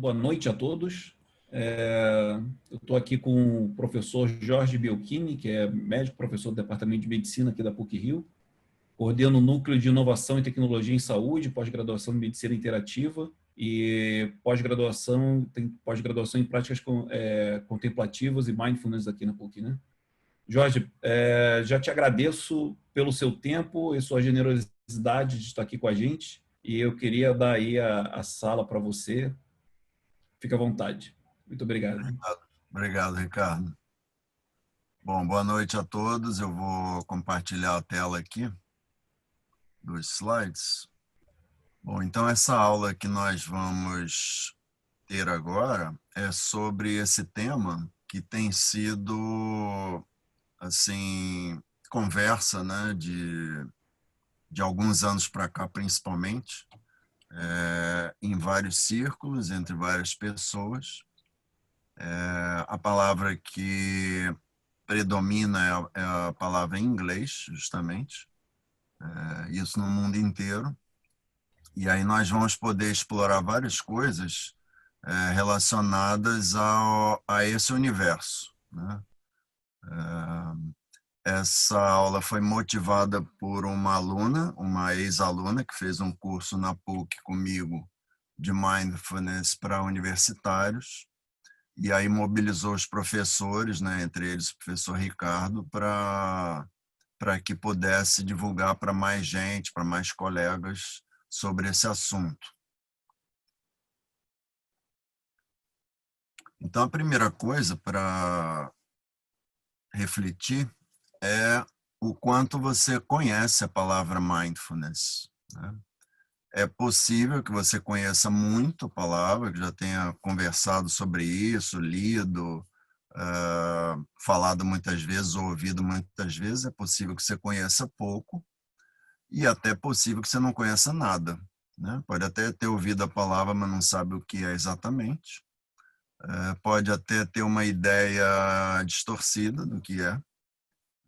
boa noite a todos. Eu estou aqui com o professor Jorge Bielchini, que é médico, professor do Departamento de Medicina aqui da PUC-Rio, coordena o Núcleo de Inovação e Tecnologia em Saúde, pós-graduação em Medicina Interativa e pós-graduação em Práticas Contemplativas e Mindfulness aqui na PUC, né? Jorge, já te agradeço pelo seu tempo e sua generosidade de estar aqui com a gente, e eu queria dar aí a sala para você. Fique à vontade. Muito obrigado. Obrigado, Ricardo. Bom, boa noite a todos. Eu vou compartilhar a tela aqui dos slides. Bom, então essa aula que nós vamos ter agora é sobre esse tema que tem sido, assim, conversa, né, de alguns anos para cá, principalmente, em vários círculos, entre várias pessoas. A palavra que predomina é a palavra em inglês, justamente, isso no mundo inteiro. E aí nós vamos poder explorar várias coisas relacionadas a esse universo, né? Essa aula foi motivada por uma aluna, uma ex-aluna, que fez um curso na PUC comigo de Mindfulness para universitários, e aí mobilizou os professores, né, entre eles o professor Ricardo, para que pudesse divulgar para mais gente, para mais colegas sobre esse assunto. Então, a primeira coisa para refletir é o quanto você conhece a palavra mindfulness, né? É possível que você conheça muito a palavra, que já tenha conversado sobre isso, lido, falado muitas vezes, ouvido muitas vezes. É possível que você conheça pouco e até possível que você não conheça nada, né? Pode até ter ouvido a palavra, mas não sabe o que é exatamente. Pode até ter uma ideia distorcida do que é,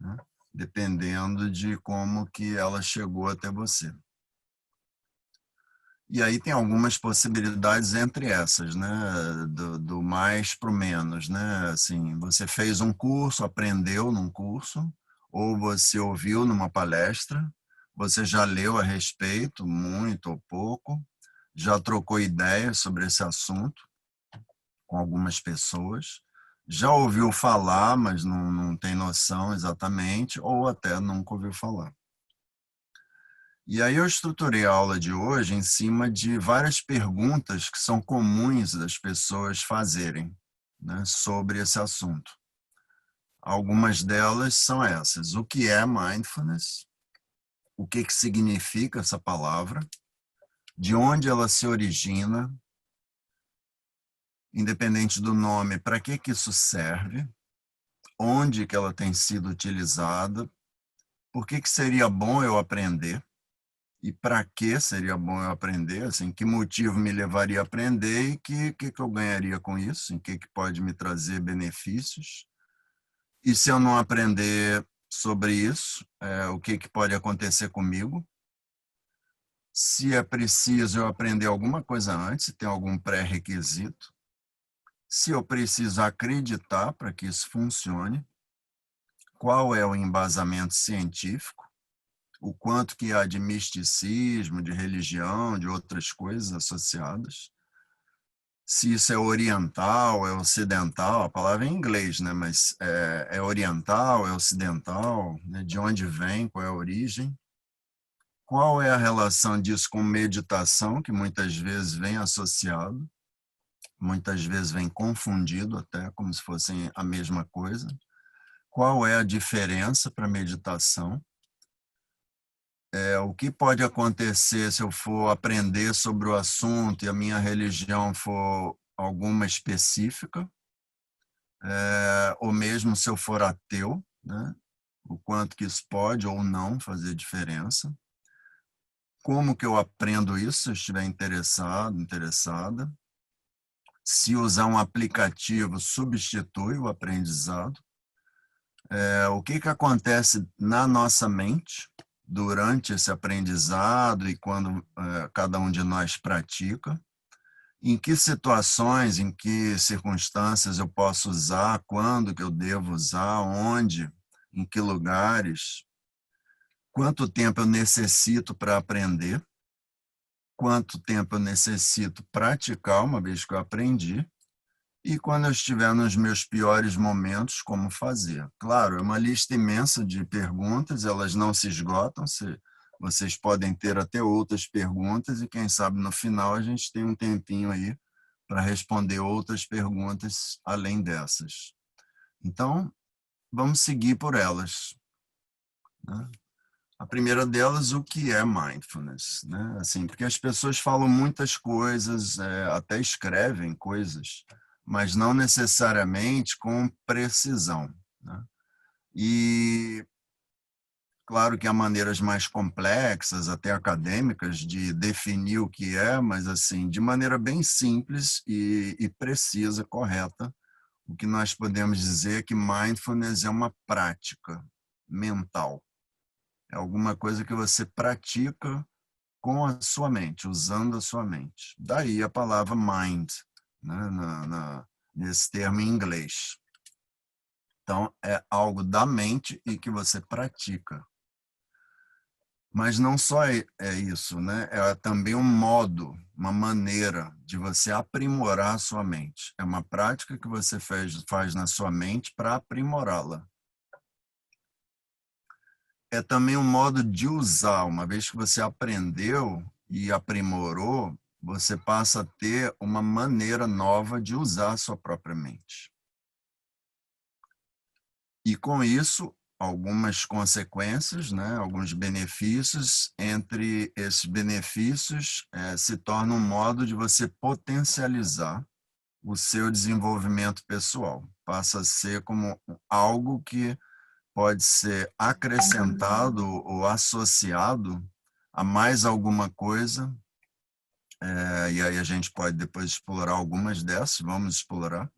né? Dependendo de como que ela chegou até você. E aí tem algumas possibilidades entre essas, né? Do mais para o menos, né? Assim, você fez um curso, aprendeu num curso, ou você ouviu numa palestra, você já leu a respeito, muito ou pouco, já trocou ideias sobre esse assunto com algumas pessoas, já ouviu falar, mas não tem noção exatamente, ou até nunca ouviu falar. E aí eu estruturei a aula de hoje em cima de várias perguntas que são comuns das pessoas fazerem, né, sobre esse assunto. Algumas delas são essas: o que é mindfulness? O que significa essa palavra? De onde ela se origina? Independente do nome, para que isso serve? Onde que ela tem sido utilizada? Por que seria bom eu aprender? E para que seria bom eu aprender? Assim, que motivo me levaria a aprender e que eu ganharia com isso? Em que pode me trazer benefícios? E se eu não aprender sobre isso, o que pode acontecer comigo? Se é preciso eu aprender alguma coisa antes, se tem algum pré-requisito? Se eu preciso acreditar para que isso funcione? Qual é o embasamento científico? O quanto que há de misticismo, de religião, de outras coisas associadas. Se isso é oriental, é ocidental, a palavra é em inglês, né? Mas é oriental, é ocidental, né? De onde vem, qual é a origem. Qual é a relação disso com meditação, que muitas vezes vem associado, muitas vezes vem confundido até, como se fossem a mesma coisa. Qual é a diferença para meditação? O que pode acontecer se eu for aprender sobre o assunto e a minha religião for alguma específica, ou mesmo se eu for ateu, né? O quanto que isso pode ou não fazer diferença. Como que eu aprendo isso se eu estiver interessado, interessada? Se usar um aplicativo substitui o aprendizado? O que acontece na nossa mente durante esse aprendizado e quando cada um de nós pratica? em que situações, em que circunstâncias eu posso usar, quando que eu devo usar, onde, em que lugares, quanto tempo eu necessito para aprender, quanto tempo eu necessito praticar, uma vez que eu aprendi, e quando eu estiver nos meus piores momentos, como fazer. Claro, é uma lista imensa de perguntas, elas não se esgotam, vocês podem ter até outras perguntas e quem sabe no final a gente tem um tempinho aí para responder outras perguntas além dessas. Então, vamos seguir por elas, né? A primeira delas, o que é mindfulness, né? Assim, porque as pessoas falam muitas coisas, até escrevem coisas, mas não necessariamente com precisão, né? E claro que há maneiras mais complexas, até acadêmicas, de definir o que é, mas assim, de maneira bem simples e precisa, correta, o que nós podemos dizer é que mindfulness é uma prática mental. É alguma coisa que você pratica com a sua mente, usando a sua mente. Daí a palavra mind, né, nesse termo em inglês. Então, é algo da mente e que você pratica. Mas não só é isso, né? É também um modo, uma maneira de você aprimorar a sua mente. É uma prática que você faz na sua mente para aprimorá-la. É também um modo de usar. Uma vez que você aprendeu e aprimorou, você passa a ter uma maneira nova de usar a sua própria mente. E com isso, algumas consequências, né, alguns benefícios. Entre esses benefícios, se torna um modo de você potencializar o seu desenvolvimento pessoal. Passa a ser como algo que pode ser acrescentado ou associado a mais alguma coisa, e aí a gente pode depois explorar algumas dessas, vamos explorar.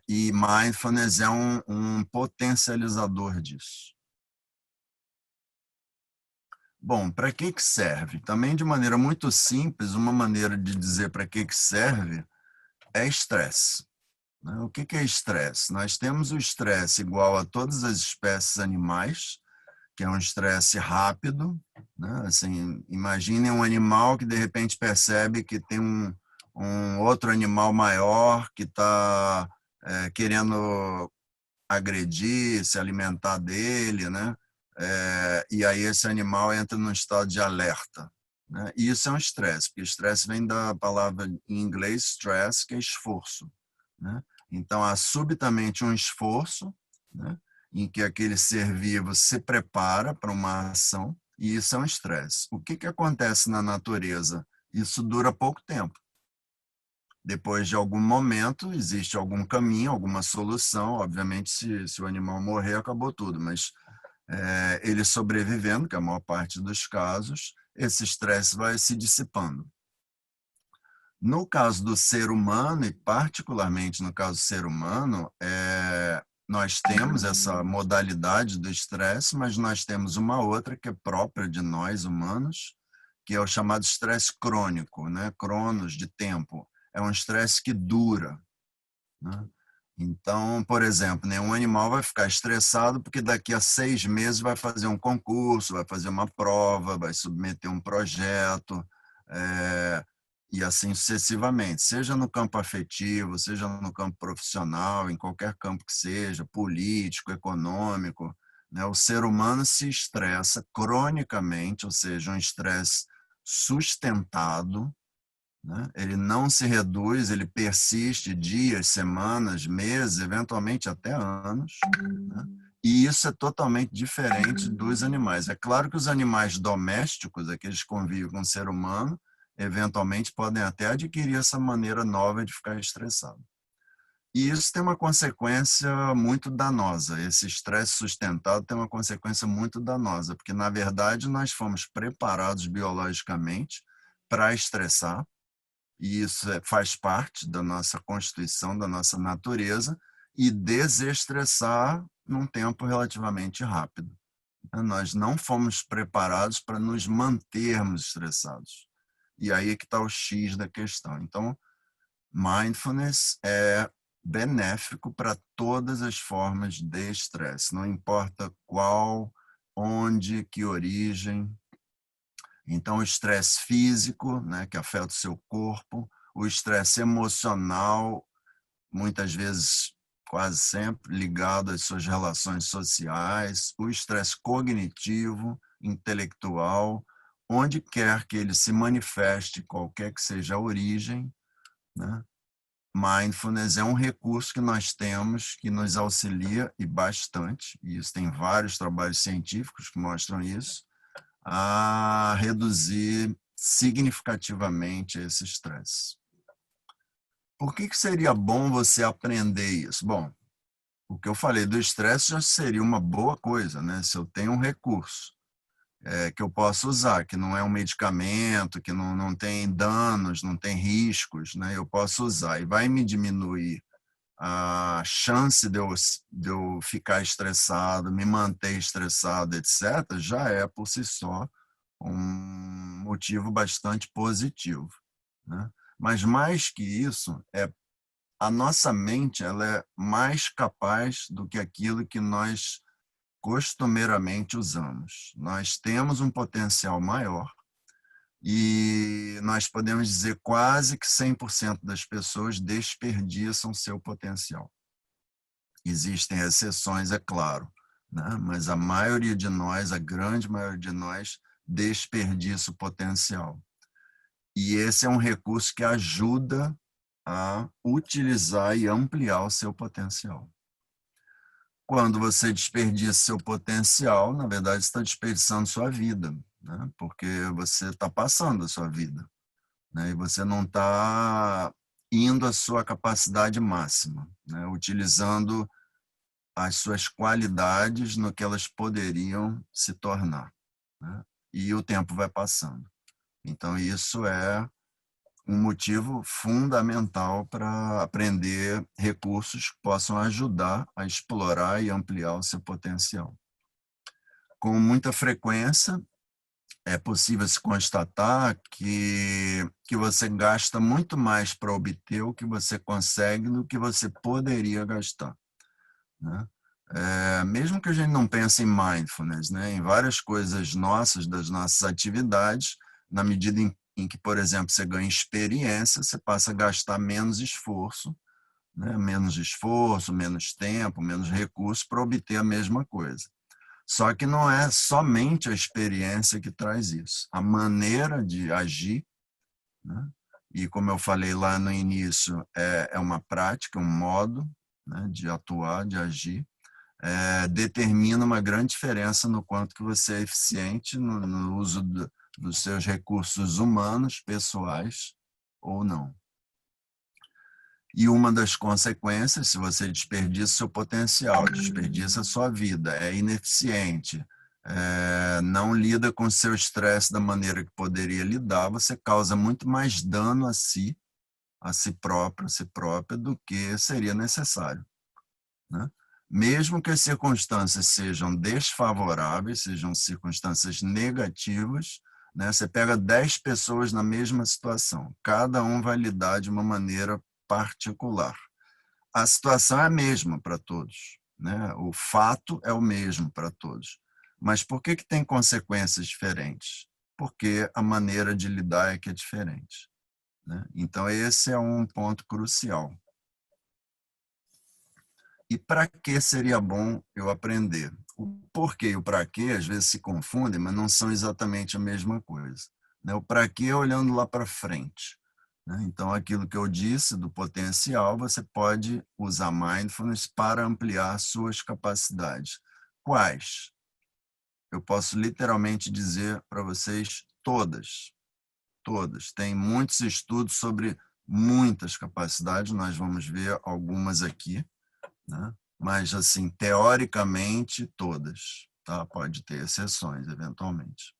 E mindfulness é um potencializador disso. Bom, para que serve? Também de maneira muito simples, uma maneira de dizer para que serve é estresse. O que é estresse? Nós temos o estresse igual a todas as espécies animais, que é um estresse rápido, né? Assim, imaginem um animal que de repente percebe que tem um outro animal maior que está querendo agredir, se alimentar dele, né? E aí esse animal entra num estado de alerta, né? E isso é um estresse, porque estresse vem da palavra em inglês stress, que é esforço, né? Então há subitamente um esforço, né, em que aquele ser vivo se prepara para uma ação, e isso é um estresse. O que acontece na natureza? Isso dura pouco tempo. Depois de algum momento, existe algum caminho, alguma solução. Obviamente, se o animal morrer, acabou tudo, mas ele sobrevivendo, que é a maior parte dos casos, esse estresse vai se dissipando. No caso do ser humano, e particularmente no caso do ser humano, nós temos essa modalidade do estresse, mas nós temos uma outra que é própria de nós humanos, que é o chamado estresse crônico, né? Cronos, de tempo. É um estresse que dura, né? Então, por exemplo, nenhum animal vai ficar estressado porque daqui a 6 meses vai fazer um concurso, vai fazer uma prova, vai submeter um projeto, e assim sucessivamente, seja no campo afetivo, seja no campo profissional, em qualquer campo que seja, político, econômico, né? O ser humano se estressa cronicamente, ou seja, um estresse sustentado, né? Ele não se reduz, ele persiste dias, semanas, meses, eventualmente até anos, né? E isso é totalmente diferente dos animais. É claro que os animais domésticos, aqueles que convivem com o ser humano, eventualmente podem até adquirir essa maneira nova de ficar estressado. E isso tem uma consequência muito danosa. Esse estresse sustentado tem uma consequência muito danosa, porque, na verdade, nós fomos preparados biologicamente para estressar, e isso faz parte da nossa constituição, da nossa natureza, e desestressar num tempo relativamente rápido. Nós não fomos preparados para nos mantermos estressados. E aí é que está o X da questão. Então, mindfulness é benéfico para todas as formas de estresse, não importa qual, onde, que origem. Então, o estresse físico, né, que afeta o seu corpo, o estresse emocional, muitas vezes, quase sempre, ligado às suas relações sociais, o estresse cognitivo, intelectual, onde quer que ele se manifeste, qualquer que seja a origem, né? Mindfulness é um recurso que nós temos que nos auxilia, e bastante, e isso tem vários trabalhos científicos que mostram isso, a reduzir significativamente esse estresse. Por que seria bom você aprender isso? Bom, o que eu falei do estresse já seria uma boa coisa, né? Se eu tenho um recurso que eu posso usar, que não é um medicamento, que não tem danos, não tem riscos, né? Eu posso usar e vai me diminuir a chance de eu ficar estressado, me manter estressado, etc., já é por si só um motivo bastante positivo, né? Mas mais que isso, a nossa mente ela é mais capaz do que aquilo que nós costumeiramente usamos. Nós temos um potencial maior e nós podemos dizer quase que 100% das pessoas desperdiçam seu potencial. Existem exceções, é claro, né? Mas a maioria de nós, a grande maioria de nós, desperdiça o potencial. E esse é um recurso que ajuda a utilizar e ampliar o seu potencial. Quando você desperdiça seu potencial, na verdade, você está desperdiçando sua vida, né? Porque você está passando a sua vida, né? E você não está indo à sua capacidade máxima, né? Utilizando as suas qualidades no que elas poderiam se tornar, né? E o tempo vai passando. Então, isso é um motivo fundamental para aprender recursos que possam ajudar a explorar e ampliar o seu potencial. Com muita frequência, é possível se constatar que você gasta muito mais para obter o que você consegue do que você poderia gastar, né? Mesmo que a gente não pense em mindfulness, né, em várias coisas nossas, das nossas atividades, na medida em que, por exemplo, você ganha experiência, você passa a gastar menos esforço, né, menos tempo, menos recursos para obter a mesma coisa. Só que não é somente a experiência que traz isso. A maneira de agir, né, e como eu falei lá no início, é uma prática, um modo, né, de atuar, de agir, determina uma grande diferença no quanto que você é eficiente no uso dos seus recursos humanos, pessoais, ou não. E uma das consequências, se você desperdiça seu potencial, desperdiça a sua vida, é ineficiente, não lida com seu estresse da maneira que poderia lidar, você causa muito mais dano a si própria, do que seria necessário, né? Mesmo que as circunstâncias sejam desfavoráveis, sejam circunstâncias negativas, né? Você pega 10 pessoas na mesma situação, cada um vai lidar de uma maneira particular. A situação é a mesma para todos, né? O fato é o mesmo para todos. Mas por que tem consequências diferentes? Porque a maneira de lidar é que é diferente, né? Então, esse é um ponto crucial. E para que seria bom eu aprender? O porquê e o para quê às vezes se confundem, mas não são exatamente a mesma coisa, né? O para quê é olhando lá para frente, né? Então, aquilo que eu disse do potencial, você pode usar mindfulness para ampliar suas capacidades. Quais? Eu posso literalmente dizer para vocês todas. Todas. Tem muitos estudos sobre muitas capacidades, nós vamos ver algumas aqui, né? Mas, assim, teoricamente, todas, tá? Pode ter exceções, eventualmente.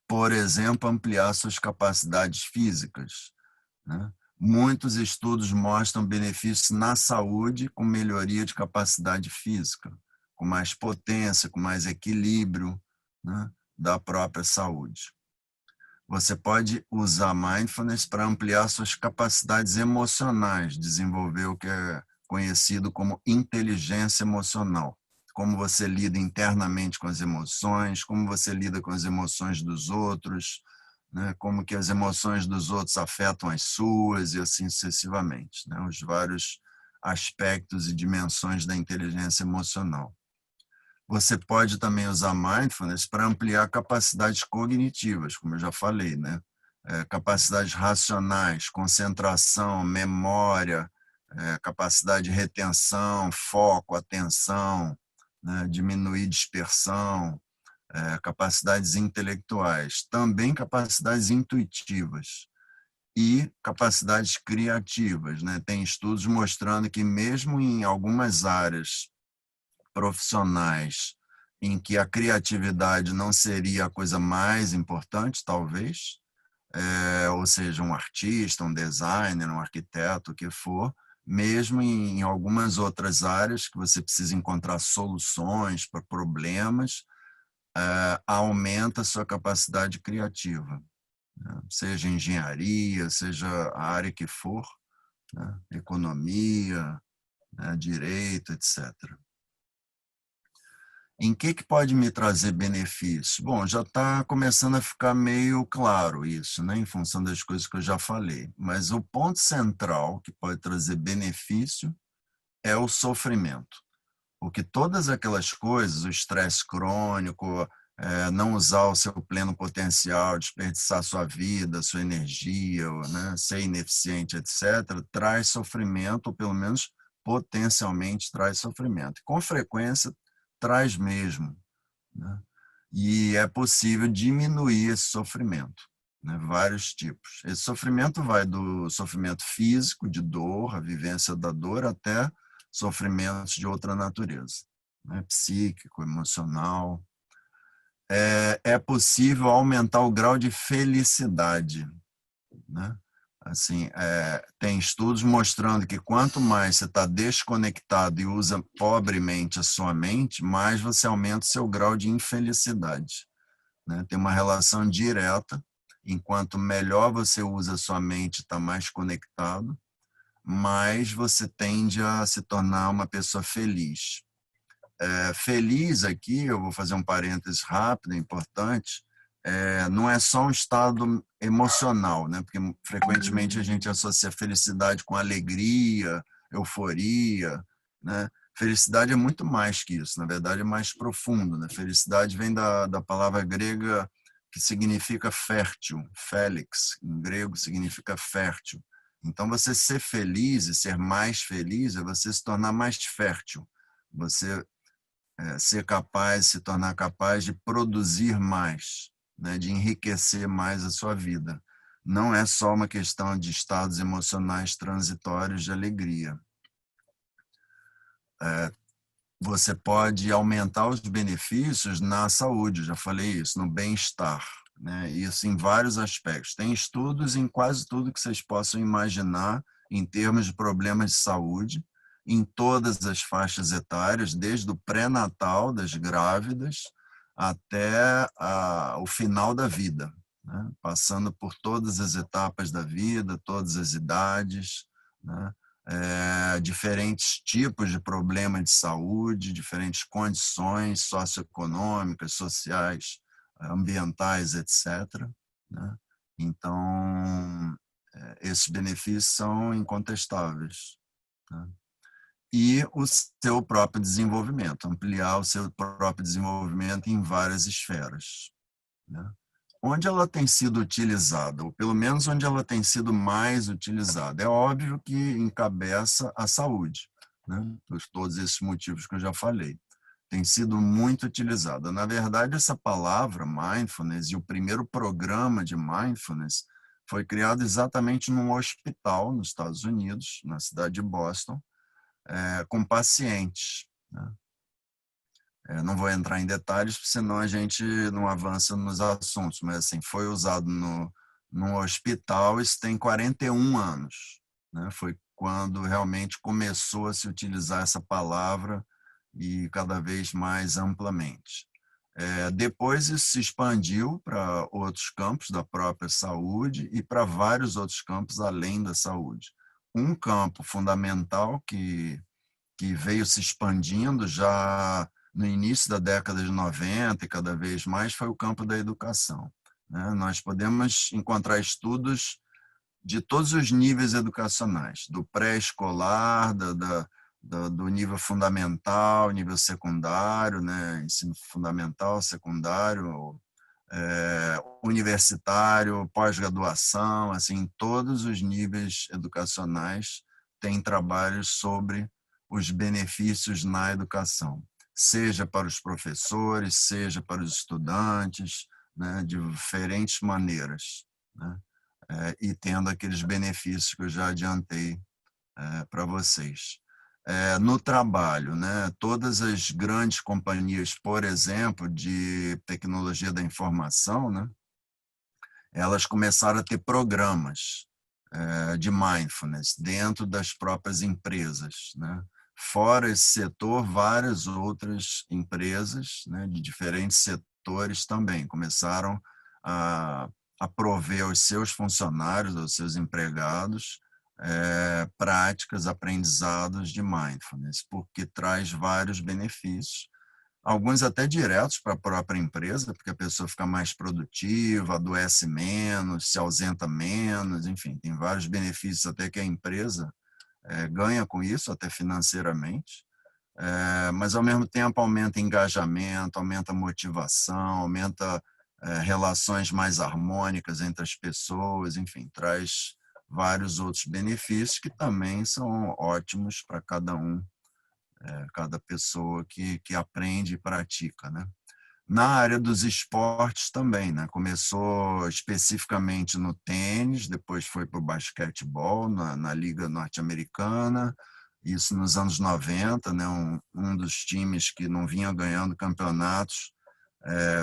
Por exemplo, ampliar suas capacidades físicas, né? Muitos estudos mostram benefícios na saúde com melhoria de capacidade física, com mais potência, com mais equilíbrio, né, da própria saúde. Você pode usar mindfulness para ampliar suas capacidades emocionais, desenvolver o que é conhecido como inteligência emocional. Como você lida internamente com as emoções, como você lida com as emoções dos outros, né? Como que as emoções dos outros afetam as suas e assim sucessivamente, né? Os vários aspectos e dimensões da inteligência emocional. Você pode também usar mindfulness para ampliar capacidades cognitivas, como eu já falei, né? Capacidades racionais, concentração, memória, capacidade de retenção, foco, atenção, né? Diminuir dispersão, capacidades intelectuais, também capacidades intuitivas e capacidades criativas, né? Tem estudos mostrando que mesmo em algumas áreas profissionais em que a criatividade não seria a coisa mais importante, talvez, ou seja, um artista, um designer, um arquiteto, o que for, mesmo em algumas outras áreas que você precisa encontrar soluções para problemas, aumenta a sua capacidade criativa, né? Seja engenharia, seja a área que for, né? Economia, né? Direito, etc. Em que pode me trazer benefício? Bom, já está começando a ficar meio claro isso, né, em função das coisas que eu já falei. Mas o ponto central que pode trazer benefício é o sofrimento. Porque todas aquelas coisas, o estresse crônico, não usar o seu pleno potencial, desperdiçar sua vida, sua energia, né, ser ineficiente, etc., traz sofrimento, ou pelo menos potencialmente traz sofrimento. Com frequência, traz mesmo, né? E é possível diminuir esse sofrimento, né? Vários tipos. Esse sofrimento vai do sofrimento físico, de dor, a vivência da dor, até sofrimentos de outra natureza, né? Psíquico, emocional. É possível aumentar o grau de felicidade, né? Assim, tem estudos mostrando que quanto mais você está desconectado e usa pobremente a sua mente, mais você aumenta o seu grau de infelicidade, né? Tem uma relação direta. Enquanto melhor você usa a sua mente, está mais conectado, mais você tende a se tornar uma pessoa feliz. Feliz aqui, eu vou fazer um parênteses rápido, importante, não é só um estado emocional, né? Porque frequentemente a gente associa felicidade com alegria, euforia, né? Felicidade é muito mais que isso, na verdade é mais profundo, né? Felicidade vem da palavra grega que significa fértil, félix, em grego significa fértil. Então você ser feliz e ser mais feliz é você se tornar mais fértil, você ser capaz, se tornar capaz de produzir mais, né, de enriquecer mais a sua vida. Não é só uma questão de estados emocionais transitórios de alegria. Você pode aumentar os benefícios na saúde, já falei isso, no bem-estar, né? Isso em vários aspectos. Tem estudos em quase tudo que vocês possam imaginar em termos de problemas de saúde, em todas as faixas etárias, desde o pré-natal das grávidas até o final da vida, né? Passando por todas as etapas da vida, todas as idades, né? Diferentes tipos de problema de saúde, diferentes condições socioeconômicas, sociais, ambientais, etc., né? Então, esses benefícios são incontestáveis, né? E o seu próprio desenvolvimento, ampliar o seu próprio desenvolvimento em várias esferas, né? Onde ela tem sido utilizada, ou pelo menos onde ela tem sido mais utilizada. É óbvio que encabeça a saúde, né? Por todos esses motivos que eu já falei. Tem sido muito utilizada. Na verdade, essa palavra mindfulness e o primeiro programa de mindfulness foi criado exatamente num hospital nos Estados Unidos, na cidade de Boston, com pacientes, né? Não vou entrar em detalhes, senão a gente não avança nos assuntos, mas assim, foi usado num hospital, isso tem 41 anos, né? Foi quando realmente começou a se utilizar essa palavra e cada vez mais amplamente. Depois isso se expandiu para outros campos da própria saúde e para vários outros campos além da saúde. Um campo fundamental que veio se expandindo já no início da década de 90 e cada vez mais foi o campo da educação. Nós podemos encontrar estudos de todos os níveis educacionais, do pré-escolar, do nível fundamental, nível secundário, né? Ensino fundamental, secundário, universitário, pós-graduação, assim, todos os níveis educacionais têm trabalhos sobre os benefícios na educação, seja para os professores, seja para os estudantes, né, de diferentes maneiras, né, e tendo aqueles benefícios que eu já adiantei para vocês. No trabalho, né, todas as grandes companhias, por exemplo, de tecnologia da informação, né, elas começaram a ter programas de mindfulness dentro das próprias empresas, né? Fora esse setor, várias outras empresas, né, de diferentes setores também começaram a prover aos seus funcionários, aos seus empregados, práticas, aprendizados de mindfulness, porque traz vários benefícios, alguns até diretos para a própria empresa, porque a pessoa fica mais produtiva, adoece menos, se ausenta menos, enfim, tem vários benefícios até que a empresa ganha com isso, até financeiramente, mas ao mesmo tempo aumenta engajamento, aumenta motivação, aumenta relações mais harmônicas entre as pessoas, enfim, traz vários outros benefícios que também são ótimos para cada um, cada pessoa que aprende e pratica, né? Na área dos esportes também, né? Começou especificamente no tênis, depois foi para o basquetebol, na Liga Norte-Americana, isso nos anos 90, né? Um dos times que não vinha ganhando campeonatos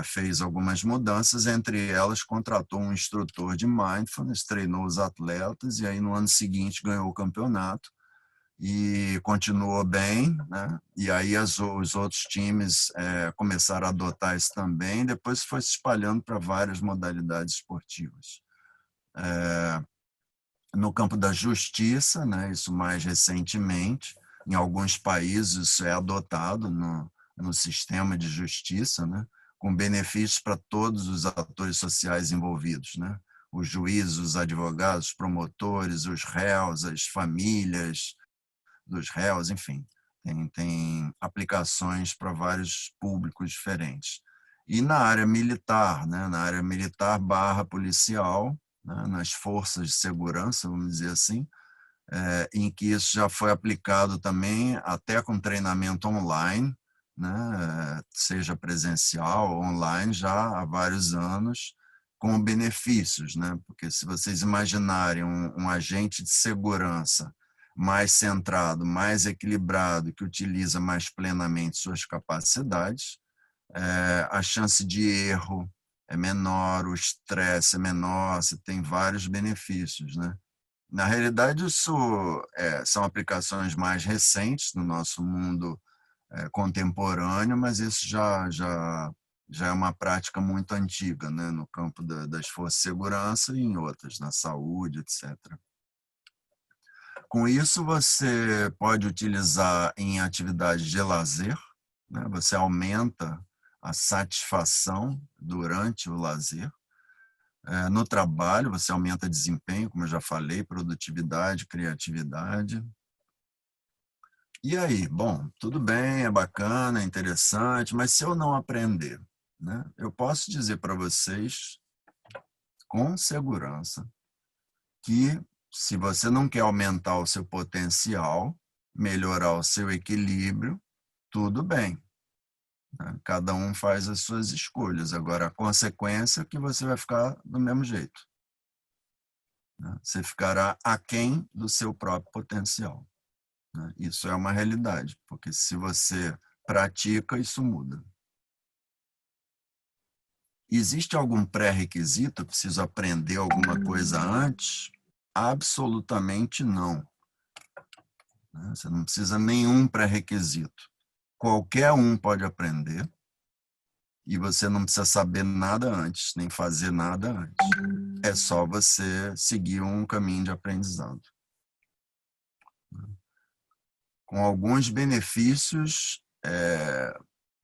fez algumas mudanças, entre elas contratou um instrutor de mindfulness, treinou os atletas e aí no ano seguinte ganhou o campeonato e continuou bem, né? E aí os outros times começaram a adotar isso também, depois foi se espalhando para várias modalidades esportivas. No campo da justiça, né? Isso mais recentemente, em alguns países isso é adotado no sistema de justiça, né? Com benefícios para todos os atores sociais envolvidos, né? Os juízes, os advogados, os promotores, os réus, as famílias dos réus, enfim, tem aplicações para vários públicos diferentes. E na área militar, né, na área militar barra policial, né, nas forças de segurança, vamos dizer assim, em que isso já foi aplicado também até com treinamento online, né, seja presencial ou online, já há vários anos, com benefícios, né? Porque se vocês imaginarem um agente de segurança mais centrado, mais equilibrado, que utiliza mais plenamente suas capacidades, a chance de erro é menor, o estresse é menor, você tem vários benefícios, né? Na realidade, isso são aplicações mais recentes no nosso mundo contemporâneo, mas isso já é uma prática muito antiga, né? No campo das forças de segurança e em outras, na saúde, etc. Com isso, você pode utilizar em atividades de lazer, né? Você aumenta a satisfação durante o lazer. No trabalho, você aumenta desempenho, como eu já falei, produtividade, criatividade. E aí? Bom, tudo bem, é bacana, é interessante, mas se eu não aprender, né? Eu posso dizer para vocês, com segurança, que se você não quer aumentar o seu potencial, melhorar o seu equilíbrio, tudo bem, né? Cada um faz as suas escolhas. Agora, a consequência é que você vai ficar do mesmo jeito, né? Você ficará aquém do seu próprio potencial, né? Isso é uma realidade, porque se você pratica, isso muda. Existe algum pré-requisito? Eu preciso aprender alguma coisa antes? Absolutamente não. Você não precisa nenhum pré-requisito. Qualquer um pode aprender, e você não precisa saber nada antes, nem fazer nada antes. É só você seguir um caminho de aprendizado. Com alguns benefícios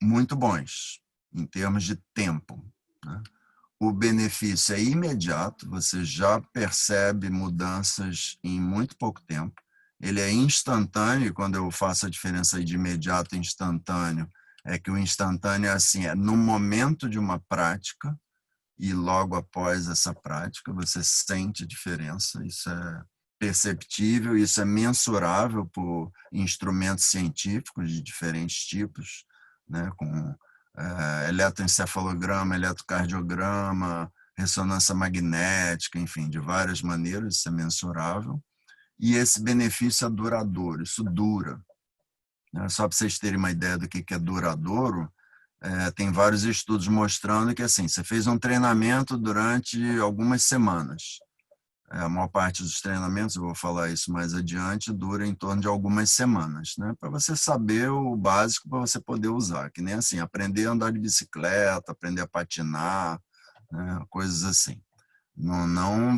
muito bons, em termos de tempo, né? O benefício é imediato, você já percebe mudanças em muito pouco tempo. Ele é instantâneo, quando eu faço a diferença aí de imediato e instantâneo, é que o instantâneo é assim, é no momento de uma prática e logo após essa prática você sente a diferença, isso é perceptível, isso é mensurável por instrumentos científicos de diferentes tipos, né, com eletroencefalograma, eletrocardiograma, ressonância magnética, enfim, de várias maneiras, isso é mensurável. E esse benefício é duradouro, isso dura. Né? Só para vocês terem uma ideia do que é duradouro, tem vários estudos mostrando que assim, você fez um treinamento durante algumas semanas. A maior parte dos treinamentos, eu vou falar isso mais adiante, dura em torno de algumas semanas, né? Para você saber o básico para você poder usar, que nem assim, aprender a andar de bicicleta, aprender a patinar, né? Coisas assim.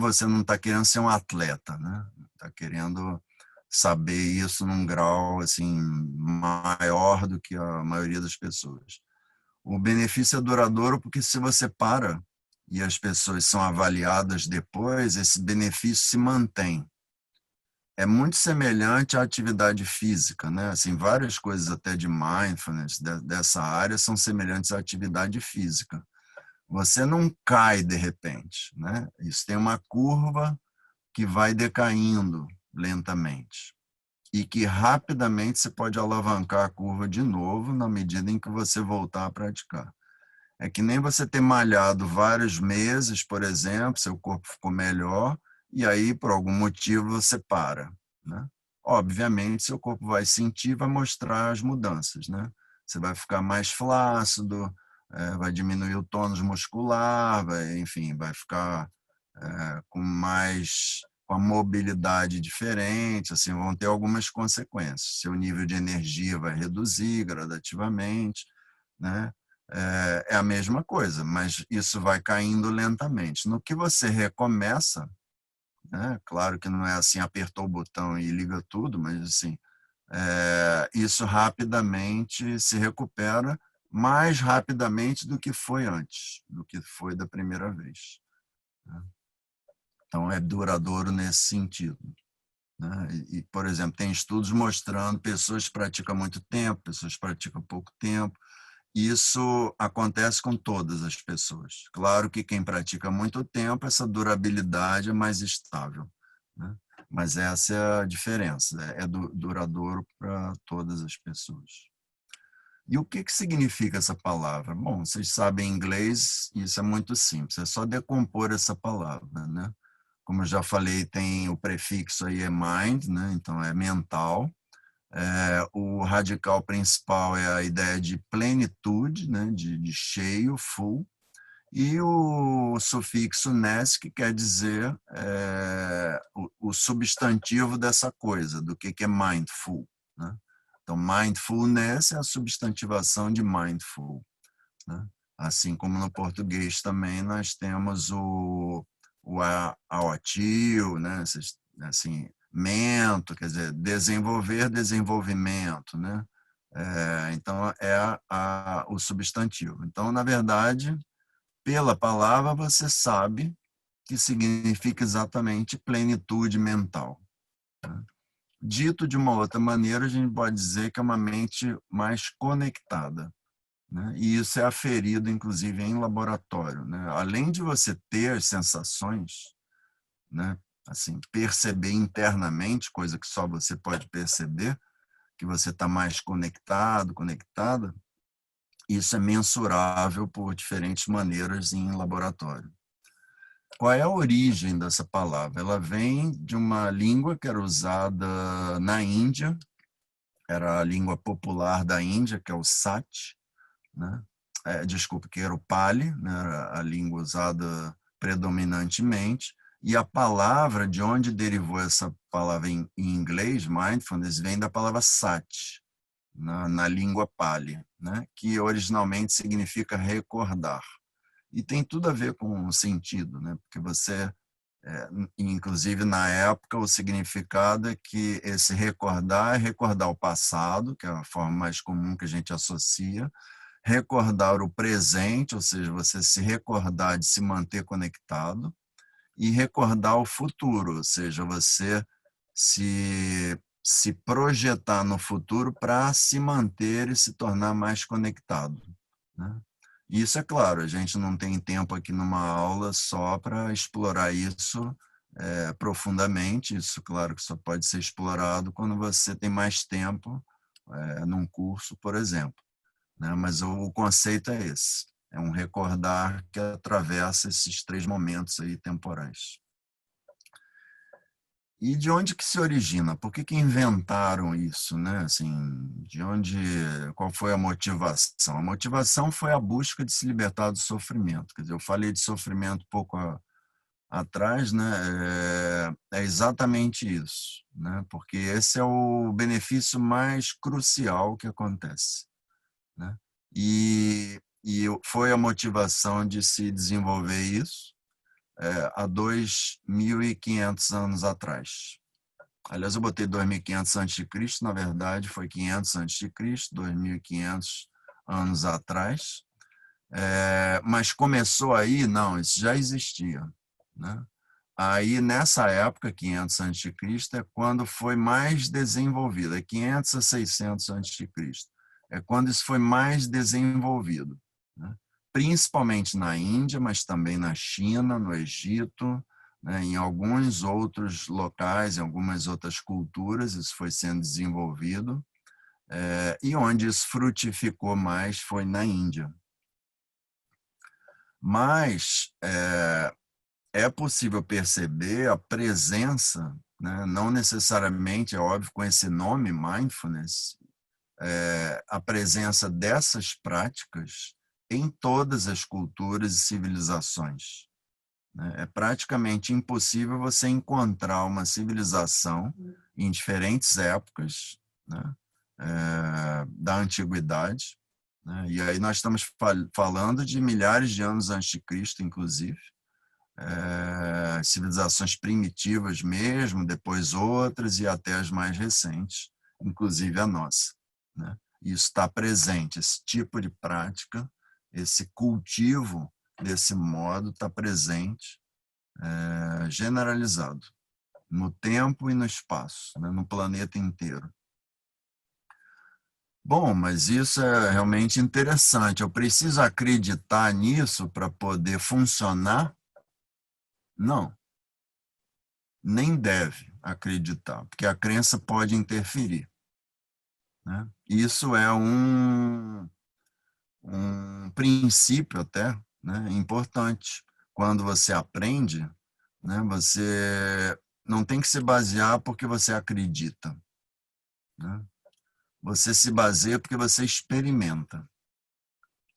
Você não está querendo ser um atleta, né? Está querendo saber isso num grau assim maior do que a maioria das pessoas. O benefício é duradouro porque se você para e as pessoas são avaliadas depois, esse benefício se mantém. É muito semelhante à atividade física, né? Assim, várias coisas até de mindfulness dessa área são semelhantes à atividade física. Você não cai de repente, né? Isso tem uma curva que vai decaindo lentamente e que rapidamente você pode alavancar a curva de novo na medida em que você voltar a praticar. É que nem você ter malhado vários meses, por exemplo, seu corpo ficou melhor, e aí, por algum motivo, você para, né? Obviamente, seu corpo vai sentir, vai mostrar as mudanças, né? Você vai ficar mais flácido, vai diminuir o tônus muscular, enfim, vai ficar com a mobilidade diferente, assim, vão ter algumas consequências. Seu nível de energia vai reduzir gradativamente, né? É a mesma coisa, mas isso vai caindo lentamente. No que você recomeça, né? Claro que não é assim, apertou o botão e liga tudo, mas assim, isso rapidamente se recupera mais rapidamente do que foi antes, do que foi da primeira vez, né? Então, é duradouro nesse sentido, né? Por exemplo, tem estudos mostrando pessoas que praticam muito tempo, pessoas que praticam pouco tempo. Isso acontece com todas as pessoas. Claro que quem pratica muito tempo, essa durabilidade é mais estável, né? Mas essa é a diferença, é duradouro para todas as pessoas. E o que significa essa palavra? Bom, vocês sabem inglês, isso é muito simples, é só decompor essa palavra, né? Como eu já falei, tem o prefixo aí é mind, né? Então é mental. O radical principal é a ideia de plenitude, né? de cheio, full. E o sufixo ness, que quer dizer o substantivo dessa coisa, do que é mindful, né? Então, mindfulness é a substantivação de mindful, né? Assim como no português também nós temos o aotio, né? Assim, mento, quer dizer, desenvolver, desenvolvimento, né? Então, o substantivo. Então, na verdade, pela palavra você sabe que significa exatamente plenitude mental, né? Dito de uma outra maneira, a gente pode dizer que é uma mente mais conectada, né? E isso é aferido, inclusive, em laboratório, né? Além de você ter as sensações, né? Assim, perceber internamente, coisa que só você pode perceber, que você está mais conectado, conectada, isso é mensurável por diferentes maneiras em laboratório. Qual é a origem dessa palavra? Ela vem de uma língua que era usada na Índia, era a língua popular da Índia, que é o Sati, né? Desculpa, que era o Pali, né? Era a língua usada predominantemente, e a palavra, de onde derivou essa palavra em inglês, mindfulness, vem da palavra Sati, na língua Pali, né, que originalmente significa recordar. E tem tudo a ver com o sentido, né, porque você, inclusive na época, o significado é que esse recordar é recordar o passado, que é a forma mais comum que a gente associa, recordar o presente, ou seja, você se recordar de se manter conectado, e recordar o futuro, ou seja, você se projetar no futuro para se manter e se tornar mais conectado, né? E isso é claro, a gente não tem tempo aqui numa aula só para explorar isso profundamente, isso claro que só pode ser explorado quando você tem mais tempo num curso, por exemplo, né? Mas o conceito é esse, é um recordar que atravessa esses 3 momentos aí temporais. E de onde que se origina? Por que que inventaram isso, né? Assim, qual foi a motivação? A motivação foi a busca de se libertar do sofrimento. Quer dizer, eu falei de sofrimento pouco atrás, né? É exatamente isso, né? Porque esse é o benefício mais crucial que acontece, né? E foi a motivação de se desenvolver isso há 2.500 anos atrás. Aliás, eu botei 2.500 a.C., na verdade foi 500 a.C., 2.500 anos atrás. Mas começou aí? Não, isso já existia, né? Aí, nessa época, 500 a.C., é quando foi mais desenvolvido, é 500 a 600 a.C., é quando isso foi mais desenvolvido, né? Principalmente na Índia, mas também na China, no Egito, né? Em alguns outros locais, em algumas outras culturas, isso foi sendo desenvolvido, e onde isso frutificou mais foi na Índia. Mas é possível perceber a presença, né, não necessariamente, é óbvio, com esse nome, mindfulness, a presença dessas práticas em todas as culturas e civilizações, né? É praticamente impossível você encontrar uma civilização em diferentes épocas, né, da antiguidade, né? E aí nós estamos falando de milhares de anos antes de Cristo, inclusive, civilizações primitivas mesmo, depois outras e até as mais recentes, inclusive a nossa, né? Isso está presente, esse tipo de prática, esse cultivo desse modo está presente, generalizado, no tempo e no espaço, né? No planeta inteiro. Bom, mas isso é realmente interessante. Eu preciso acreditar nisso para poder funcionar? Não. Nem deve acreditar, porque a crença pode interferir, né? Isso é um princípio até, né, importante. Quando você aprende, né, você não tem que se basear porque você acredita, né? Você se baseia porque você experimenta.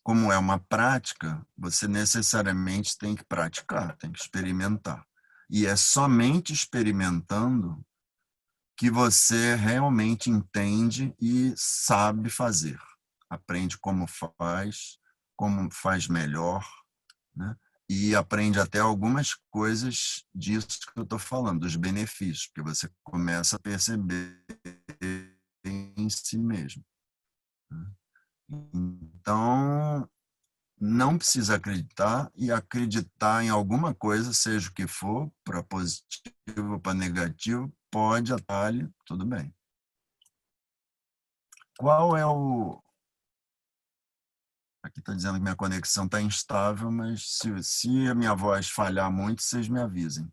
Como é uma prática, você necessariamente tem que praticar, tem que experimentar. E é somente experimentando que você realmente entende e sabe fazer. Aprende como faz melhor, né? E aprende até algumas coisas disso que eu estou falando, dos benefícios, porque você começa a perceber em si mesmo, né? Então, não precisa acreditar, e acreditar em alguma coisa, seja o que for, para positivo ou para negativo, pode atalhar, tudo bem. Qual é o... Aqui está dizendo que minha conexão está instável, mas se a minha voz falhar muito, vocês me avisem.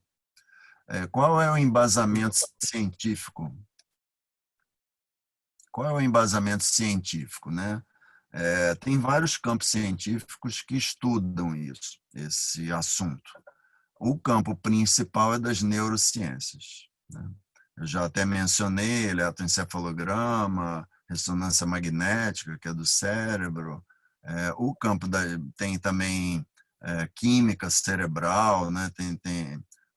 Qual é o embasamento científico? Qual é o embasamento científico, né? Tem vários campos científicos que estudam isso, esse assunto. O campo principal é das neurociências, né? Eu já até mencionei eletroencefalograma, ressonância magnética, que é do cérebro. O campo tem também química cerebral, né?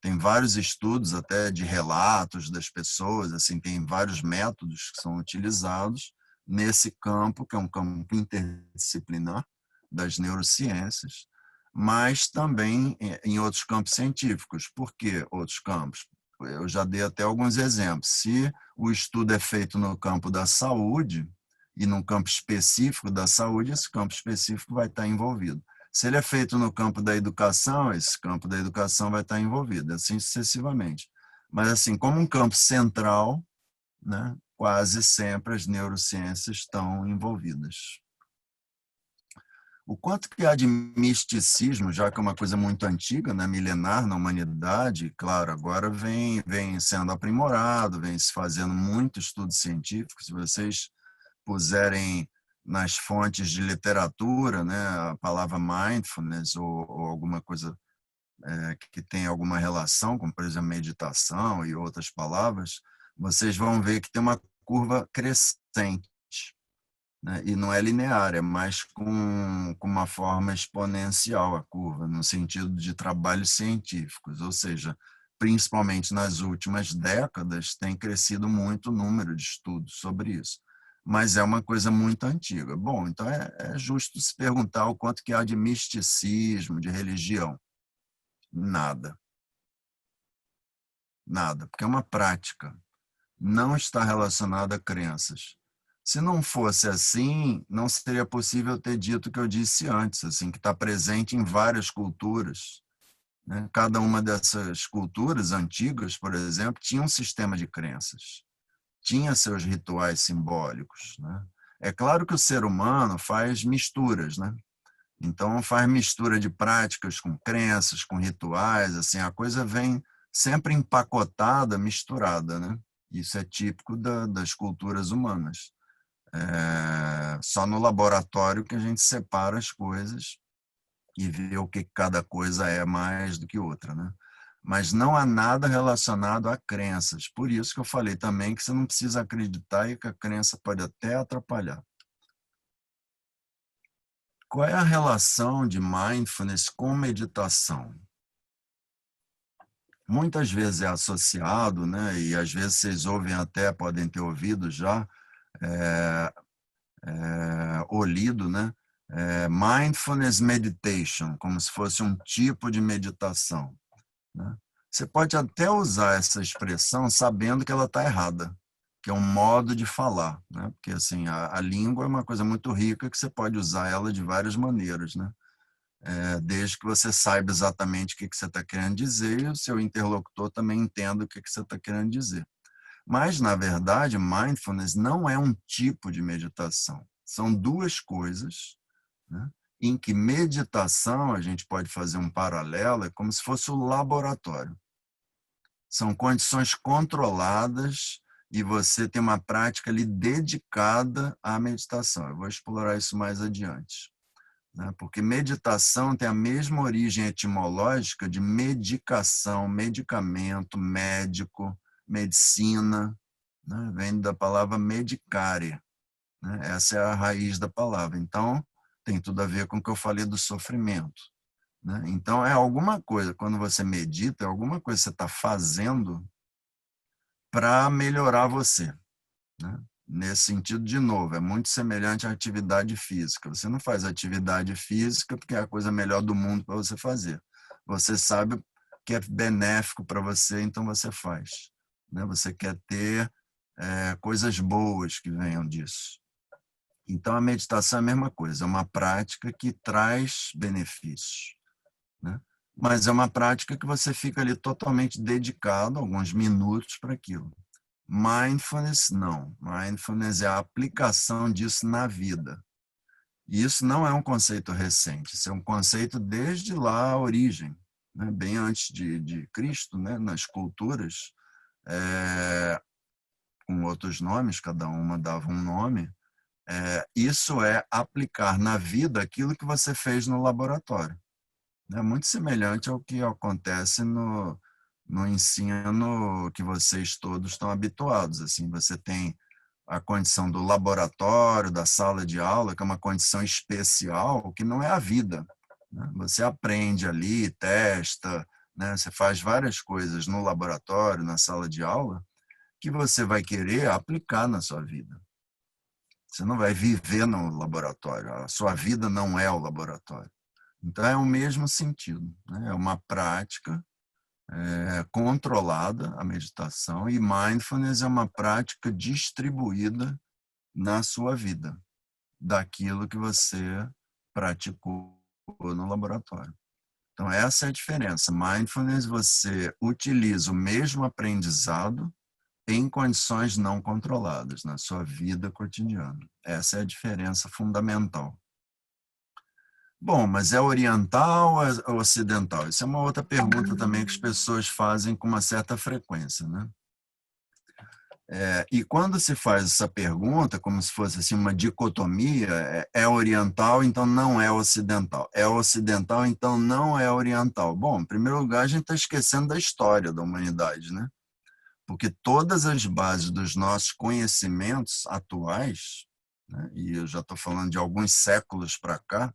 Tem vários estudos até de relatos das pessoas, assim, tem vários métodos que são utilizados nesse campo, que é um campo interdisciplinar das neurociências, mas também em outros campos científicos. Por que outros campos? Eu já dei até alguns exemplos. Se o estudo é feito no campo da saúde, e num campo específico da saúde, esse campo específico vai estar envolvido. Se ele é feito no campo da educação, esse campo da educação vai estar envolvido, assim sucessivamente. Mas, assim, como um campo central, né, quase sempre as neurociências estão envolvidas. O quanto que há de misticismo, já que é uma coisa muito antiga, né, milenar na humanidade, claro, agora vem sendo aprimorado, vem se fazendo muito estudo científico. Se vocês puserem nas fontes de literatura, né, a palavra mindfulness ou alguma coisa que tem alguma relação, como, por exemplo, meditação e outras palavras, vocês vão ver que tem uma curva crescente, né? E não é linear, é mais com uma forma exponencial a curva, no sentido de trabalhos científicos, ou seja, principalmente nas últimas décadas, tem crescido muito o número de estudos sobre isso. Mas é uma coisa muito antiga. Bom, então é justo se perguntar o quanto que há de misticismo, de religião. Nada. Nada, porque é uma prática. Não está relacionada a crenças. Se não fosse assim, não seria possível ter dito o que eu disse antes, assim, que está presente em várias culturas, né? Cada uma dessas culturas antigas, por exemplo, tinha um sistema de crenças, tinha seus rituais simbólicos, né? É claro que o ser humano faz misturas, né? Então faz mistura de práticas com crenças, com rituais, assim, a coisa vem sempre empacotada, misturada, né? Isso é típico das culturas humanas. Só no laboratório que a gente separa as coisas e vê o que cada coisa é mais do que outra, né? Mas não há nada relacionado a crenças. Por isso que eu falei também que você não precisa acreditar e que a crença pode até atrapalhar. Qual é a relação de mindfulness com meditação? Muitas vezes é associado, né? E às vezes vocês ouvem até, podem ter ouvido já, ou lido, né? Mindfulness meditation, como se fosse um tipo de meditação, né? Você pode até usar essa expressão sabendo que ela está errada, que é um modo de falar, né? Porque assim, a língua é uma coisa muito rica que você pode usar ela de várias maneiras, né? Desde que você saiba exatamente o que você está querendo dizer e o seu interlocutor também entenda o que você está querendo dizer. Mas, na verdade, mindfulness não é um tipo de meditação. São duas coisas, né, em que meditação, a gente pode fazer um paralelo, é como se fosse o laboratório. São condições controladas e você tem uma prática ali dedicada à meditação. Eu vou explorar isso mais adiante, né? Porque meditação tem a mesma origem etimológica de medicação, medicamento, médico, medicina, né? Vem da palavra medicare, né? Essa é a raiz da palavra. Então, tem tudo a ver com o que eu falei do sofrimento, né? Então, é alguma coisa, quando você medita, é alguma coisa que você está fazendo para melhorar você, né? Nesse sentido, de novo, é muito semelhante à atividade física. Você não faz atividade física porque é a coisa melhor do mundo para você fazer. Você sabe que é benéfico para você, então você faz, né? Você quer ter coisas boas que venham disso. Então, a meditação é a mesma coisa, é uma prática que traz benefícios, né? Mas é uma prática que você fica ali totalmente dedicado, alguns minutos para aquilo. Mindfulness, não. Mindfulness é a aplicação disso na vida. E isso não é um conceito recente, isso é um conceito desde lá a origem, né? Bem antes de Cristo, né? Nas culturas, com outros nomes, cada uma dava um nome. Isso é aplicar na vida aquilo que você fez no laboratório. É muito semelhante ao que acontece no ensino que vocês todos estão habituados. Assim, você tem a condição do laboratório, da sala de aula, que é uma condição especial, que não é a vida, né? Você aprende ali, testa, né? Você faz várias coisas no laboratório, na sala de aula, que você vai querer aplicar na sua vida. Você não vai viver no laboratório. A sua vida não é o laboratório. Então, é o mesmo sentido, né? É uma prática controlada, a meditação, e mindfulness é uma prática distribuída na sua vida, daquilo que você praticou no laboratório. Então, essa é a diferença. Mindfulness, você utiliza o mesmo aprendizado em condições não controladas, na sua vida cotidiana. Essa é a diferença fundamental. Bom, mas é oriental ou é ocidental? Isso é uma outra pergunta também que as pessoas fazem com uma certa frequência, né? E quando se faz essa pergunta, como se fosse assim, uma dicotomia, é oriental, então não é ocidental. É ocidental, então não é oriental. Bom, em primeiro lugar, a gente está esquecendo da história da humanidade, né? Porque todas as bases dos nossos conhecimentos atuais, né, e eu já estou falando de alguns séculos para cá,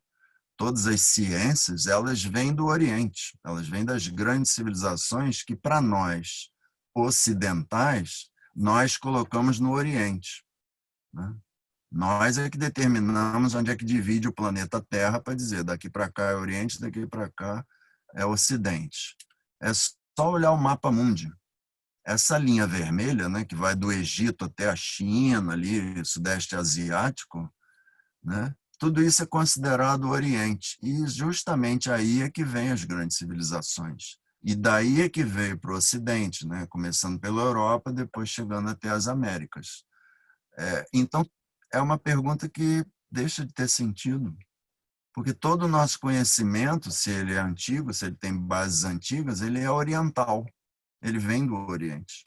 todas as ciências, elas vêm do Oriente, elas vêm das grandes civilizações que, para nós, ocidentais, nós colocamos no Oriente, né? Nós é que determinamos onde é que divide o planeta Terra para dizer daqui para cá é Oriente, daqui para cá é Ocidente. É só olhar o mapa mundi. Essa linha vermelha, né, que vai do Egito até a China, ali, Sudeste Asiático, né, tudo isso é considerado Oriente. E justamente aí é que vem as grandes civilizações. E daí é que veio para o Ocidente, né, começando pela Europa, depois chegando até as Américas. Então, é uma pergunta que deixa de ter sentido, porque todo o nosso conhecimento, se ele é antigo, se ele tem bases antigas, ele é oriental, ele vem do Oriente,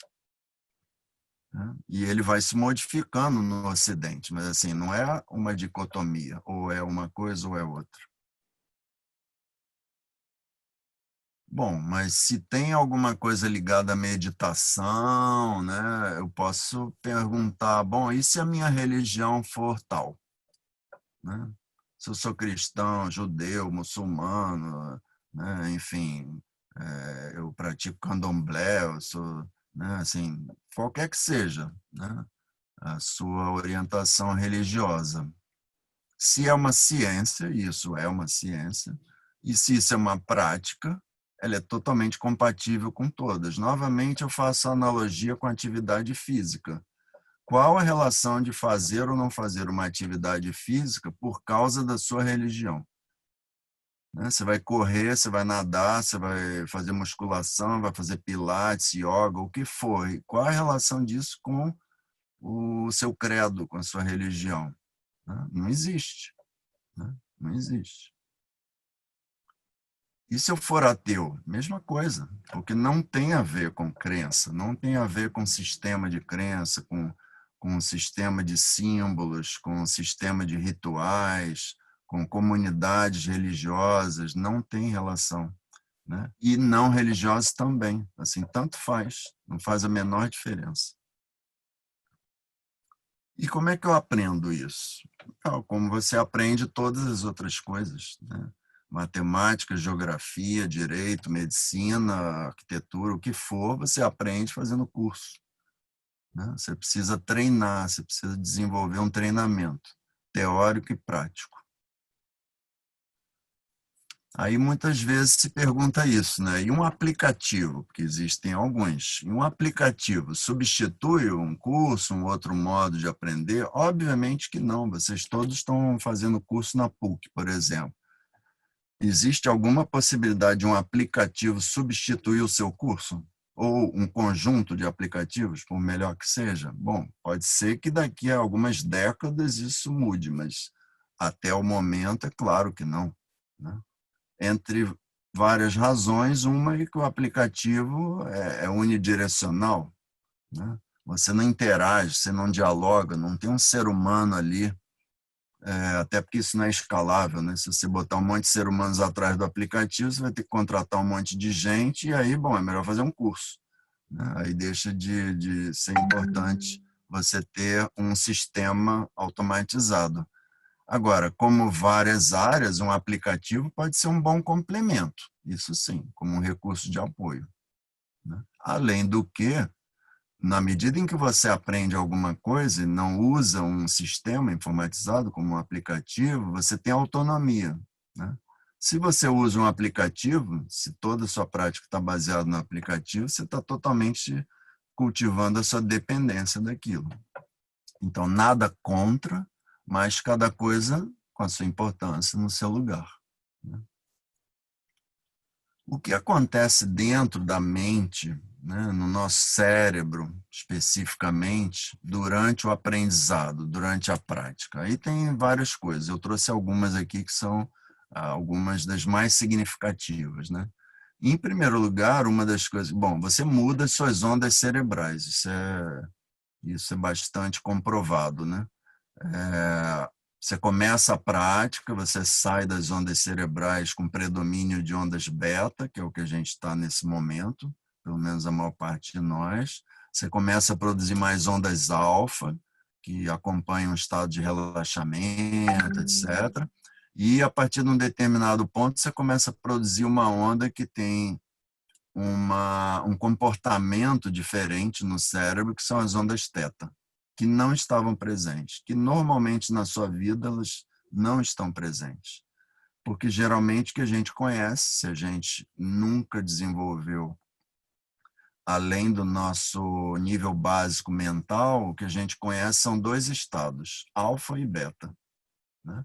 né? E ele vai se modificando no Ocidente, mas assim, não é uma dicotomia, ou é uma coisa ou é outra. Bom, mas se tem alguma coisa ligada à meditação, né, eu posso perguntar, bom, e se a minha religião for tal, né? Se eu sou cristão, judeu, muçulmano, né, enfim, eu pratico candomblé, eu sou, né, assim, qualquer que seja, né, a sua orientação religiosa. Se é uma ciência, isso é uma ciência, e se isso é uma prática, ela é totalmente compatível com todas. Novamente, eu faço a analogia com a atividade física. Qual a relação de fazer ou não fazer uma atividade física por causa da sua religião? Você vai correr, você vai nadar, você vai fazer musculação, vai fazer pilates, yoga, o que for. E qual a relação disso com o seu credo, com a sua religião? Não existe. Não existe. E se eu for ateu? Mesma coisa, porque não tem a ver com crença, não tem a ver com sistema de crença, com sistema de símbolos, com sistema de rituais, com comunidades religiosas, não tem relação, né? E não religiosos também, assim, tanto faz, não faz a menor diferença. E como é que eu aprendo isso? Como você aprende todas as outras coisas, né? Matemática, geografia, direito, medicina, arquitetura, o que for, você aprende fazendo curso, né? Você precisa treinar, você precisa desenvolver um treinamento teórico e prático. Aí muitas vezes se pergunta isso, né? E um aplicativo, porque existem alguns, e um aplicativo substitui um curso, um outro modo de aprender? Obviamente que não, vocês todos estão fazendo curso na PUC, por exemplo. Existe alguma possibilidade de um aplicativo substituir o seu curso? Ou um conjunto de aplicativos, por melhor que seja? Bom, pode ser que daqui a algumas décadas isso mude, mas até o momento é claro que não, né? Entre várias razões, uma é que o aplicativo é unidirecional, né? Você não interage, você não dialoga, não tem um ser humano ali, até porque isso não é escalável, né? Se você botar um monte de seres humanos atrás do aplicativo, você vai ter que contratar um monte de gente, e aí, bom, é melhor fazer um curso, né? Aí deixa de ser importante você ter um sistema automatizado. Agora, como várias áreas, um aplicativo pode ser um bom complemento, isso sim, como um recurso de apoio, né? Além do que, na medida em que você aprende alguma coisa e não usa um sistema informatizado como um aplicativo, você tem autonomia, né? Se você usa um aplicativo, se toda a sua prática está baseada no aplicativo, você está totalmente cultivando a sua dependência daquilo. Então, nada contra, mas cada coisa com a sua importância no seu lugar, né? O que acontece dentro da mente, né, no nosso cérebro, especificamente, durante o aprendizado, durante a prática? Aí tem várias coisas. Eu trouxe algumas aqui que são algumas das mais significativas, né? Em primeiro lugar, uma das coisas... Bom, você muda as suas ondas cerebrais. Isso é bastante comprovado, né? Você começa a prática, você sai das ondas cerebrais com predomínio de ondas beta, que é o que a gente está nesse momento, pelo menos a maior parte de nós. Você começa a produzir mais ondas alfa, que acompanham o estado de relaxamento, etc. E a partir de um determinado ponto, você começa a produzir uma onda que tem um comportamento diferente no cérebro, que são as ondas teta, que não estavam presentes, que normalmente na sua vida elas não estão presentes. Porque geralmente o que a gente conhece, se a gente nunca desenvolveu além do nosso nível básico mental, o que a gente conhece são dois estados, alfa e beta, né?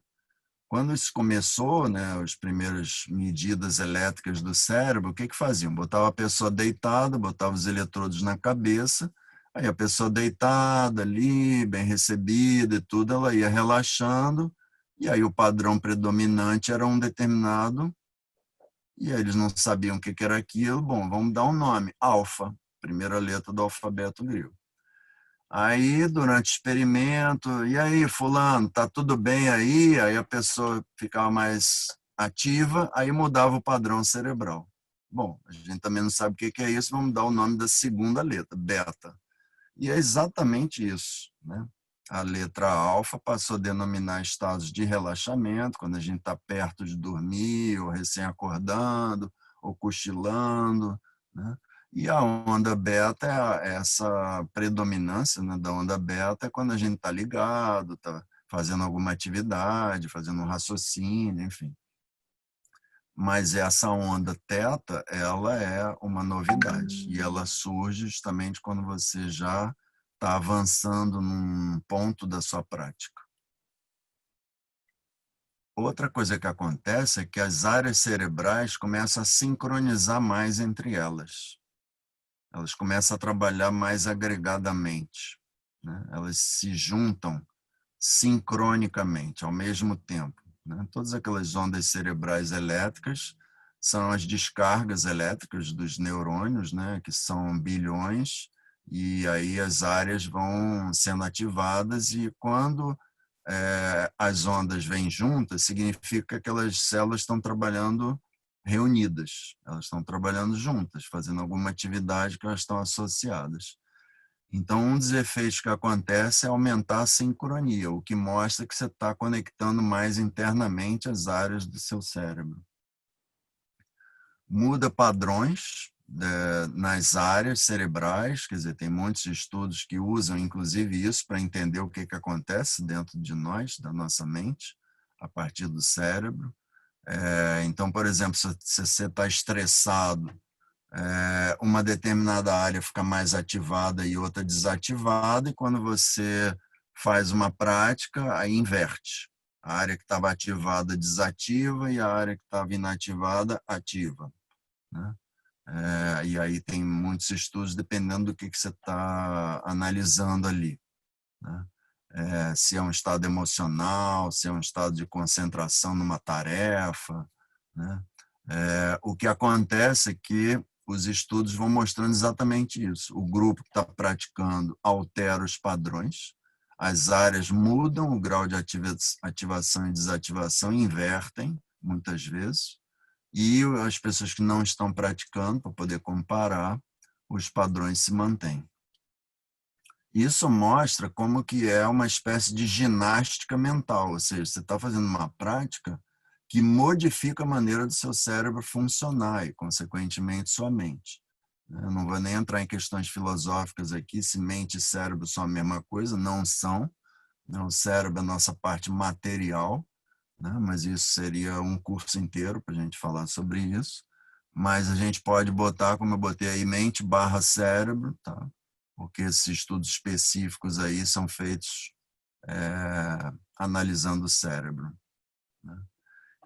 Quando isso começou, né, as primeiras medidas elétricas do cérebro, o que faziam? Botava a pessoa deitada, botava os eletrodos na cabeça, aí a pessoa deitada ali, bem recebida e tudo, ela ia relaxando, e aí o padrão predominante era um determinado, e aí eles não sabiam o que era aquilo. Bom, vamos dar um nome, alfa, primeira letra do alfabeto grego. Aí, durante o experimento, e aí, fulano, tá tudo bem aí? Aí a pessoa ficava mais ativa, aí mudava o padrão cerebral. Bom, a gente também não sabe o que é isso, vamos dar o nome da segunda letra, beta. E é exatamente isso, né? A letra alfa passou a denominar estados de relaxamento, quando a gente está perto de dormir, ou recém-acordando, ou cochilando, né? E a onda beta, essa predominância, né, da onda beta é quando a gente está ligado, está fazendo alguma atividade, fazendo um raciocínio, enfim. Mas essa onda teta, ela é uma novidade, e ela surge justamente quando você já está avançando num ponto da sua prática. Outra coisa que acontece é que as áreas cerebrais começam a sincronizar mais entre elas. Elas começam a trabalhar mais agregadamente, né? Elas se juntam sincronicamente, ao mesmo tempo, né? Todas aquelas ondas cerebrais elétricas são as descargas elétricas dos neurônios, né? Que são bilhões, e aí as áreas vão sendo ativadas, e quando as ondas vêm juntas, significa que aquelas células estão trabalhando reunidas, elas estão trabalhando juntas, fazendo alguma atividade que elas estão associadas. Então, um dos efeitos que acontece é aumentar a sincronia, o que mostra que você está conectando mais internamente as áreas do seu cérebro. Muda padrões nas áreas cerebrais, quer dizer, tem muitos estudos que usam, inclusive, isso para entender o que acontece dentro de nós, da nossa mente, a partir do cérebro. Então, por exemplo, se você está estressado, uma determinada área fica mais ativada e outra desativada, e quando você faz uma prática, aí inverte. A área que estava ativada desativa e a área que estava inativada ativa, né? E aí tem muitos estudos dependendo do que você está analisando ali, né? Se é um estado emocional, se é um estado de concentração numa tarefa, né? O que acontece é que os estudos vão mostrando exatamente isso. O grupo que está praticando altera os padrões, as áreas mudam, o grau de ativação e desativação invertem, muitas vezes, e as pessoas que não estão praticando, para poder comparar, os padrões se mantêm. Isso mostra como que é uma espécie de ginástica mental, ou seja, você está fazendo uma prática que modifica a maneira do seu cérebro funcionar e, consequentemente, sua mente. Eu não vou nem entrar em questões filosóficas aqui, se mente e cérebro são a mesma coisa, não são. O cérebro é a nossa parte material, né? Mas isso seria um curso inteiro para a gente falar sobre isso. Mas a gente pode botar, como eu botei aí, mente barra cérebro, tá? Porque esses estudos específicos aí são feitos analisando o cérebro, né?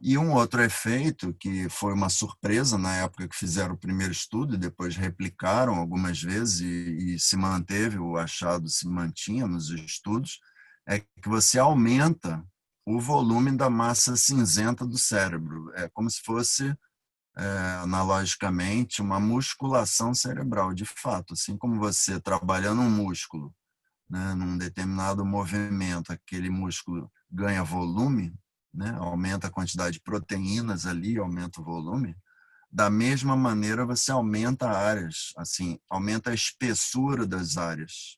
E um outro efeito, que foi uma surpresa na época que fizeram o primeiro estudo e depois replicaram algumas vezes e se manteve, o achado se mantinha nos estudos, é que você aumenta o volume da massa cinzenta do cérebro. É como se fosse, analogicamente, uma musculação cerebral, de fato. Assim como você trabalhando um músculo, né, num determinado movimento, aquele músculo ganha volume, né, aumenta a quantidade de proteínas ali, aumenta o volume. Da mesma maneira, você aumenta áreas, assim, aumenta a espessura das áreas,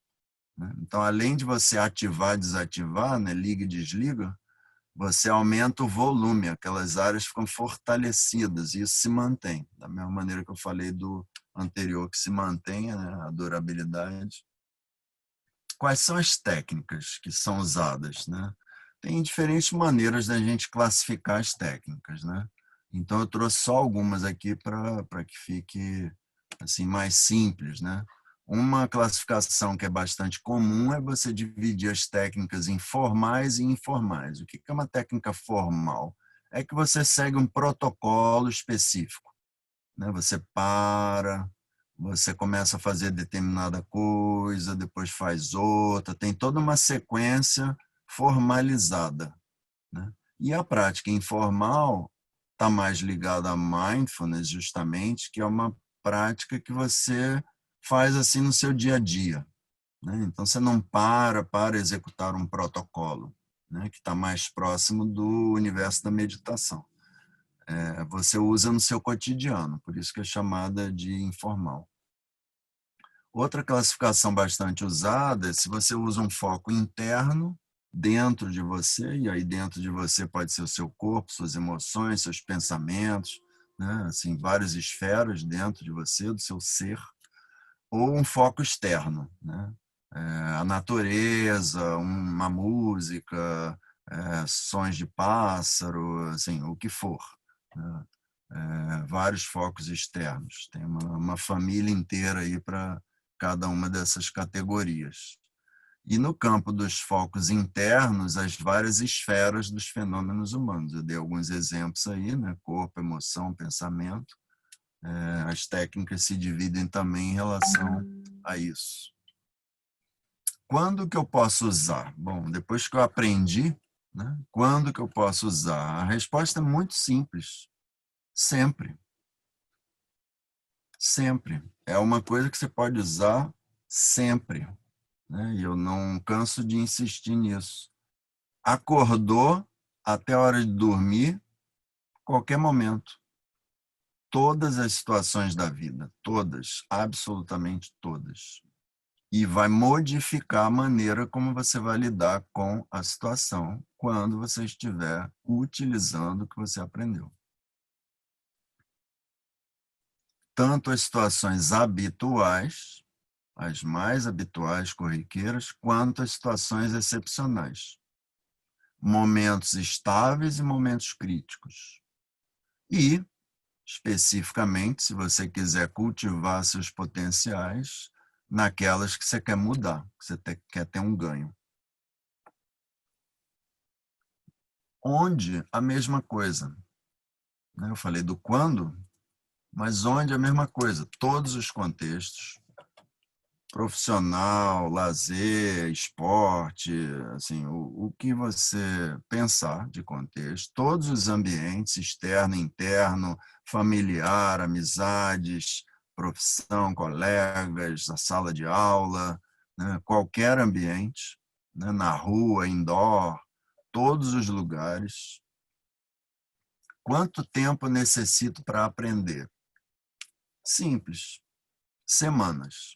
né? Então, além de você ativar, desativar, né, liga e desliga, você aumenta o volume, aquelas áreas ficam fortalecidas e isso se mantém. Da mesma maneira que eu falei do anterior, que se mantém, né, a durabilidade. Quais são as técnicas que são usadas, né? Tem diferentes maneiras da gente classificar as técnicas, né? Então eu trouxe só algumas aqui para que fique assim mais simples, né? Uma classificação que é bastante comum é você dividir as técnicas em formais e informais. O que é uma técnica formal? É que você segue um protocolo específico, né? Você para, você começa a fazer determinada coisa, depois faz outra, tem toda uma sequência formalizada, né? E a prática informal está mais ligada à mindfulness, justamente, que é uma prática que você faz assim no seu dia a dia, né? Então você não para executar um protocolo, né, que está mais próximo do universo da meditação. Você usa no seu cotidiano, por isso que é chamada de informal. Outra classificação bastante usada é se você usa um foco interno dentro de você, e aí dentro de você pode ser o seu corpo, suas emoções, seus pensamentos, né? Assim, várias esferas dentro de você, do seu ser, ou um foco externo, né? A natureza, uma música, sons de pássaro, assim, o que for, né? Vários focos externos. Tem uma família inteira aí para cada uma dessas categorias. E no campo dos focos internos, as várias esferas dos fenômenos humanos. Eu dei alguns exemplos aí, né? Corpo, emoção, pensamento. As técnicas se dividem também em relação a isso. Quando que eu posso usar? Bom, depois que eu aprendi, né? Quando que eu posso usar? A resposta é muito simples. Sempre. Sempre. É uma coisa que você pode usar sempre, né? E eu não canso de insistir nisso. Acordou até a hora de dormir, qualquer momento. Todas as situações da vida, todas, absolutamente todas. E vai modificar a maneira como você vai lidar com a situação quando você estiver utilizando o que você aprendeu. Tanto as situações habituais, as mais habituais, corriqueiras, quanto as situações excepcionais. Momentos estáveis e momentos críticos. E, especificamente, se você quiser cultivar seus potenciais, naquelas que você quer mudar, que você quer ter um ganho. Onde a mesma coisa. Eu falei do quando, mas onde a mesma coisa. Todos os contextos, profissional, lazer, esporte, assim, o que você pensar de contexto, todos os ambientes, externo, interno, familiar, amizades, profissão, colegas, a sala de aula, né, qualquer ambiente, né, na rua, indoor, todos os lugares. Quanto tempo necessito para aprender? Simples, semanas.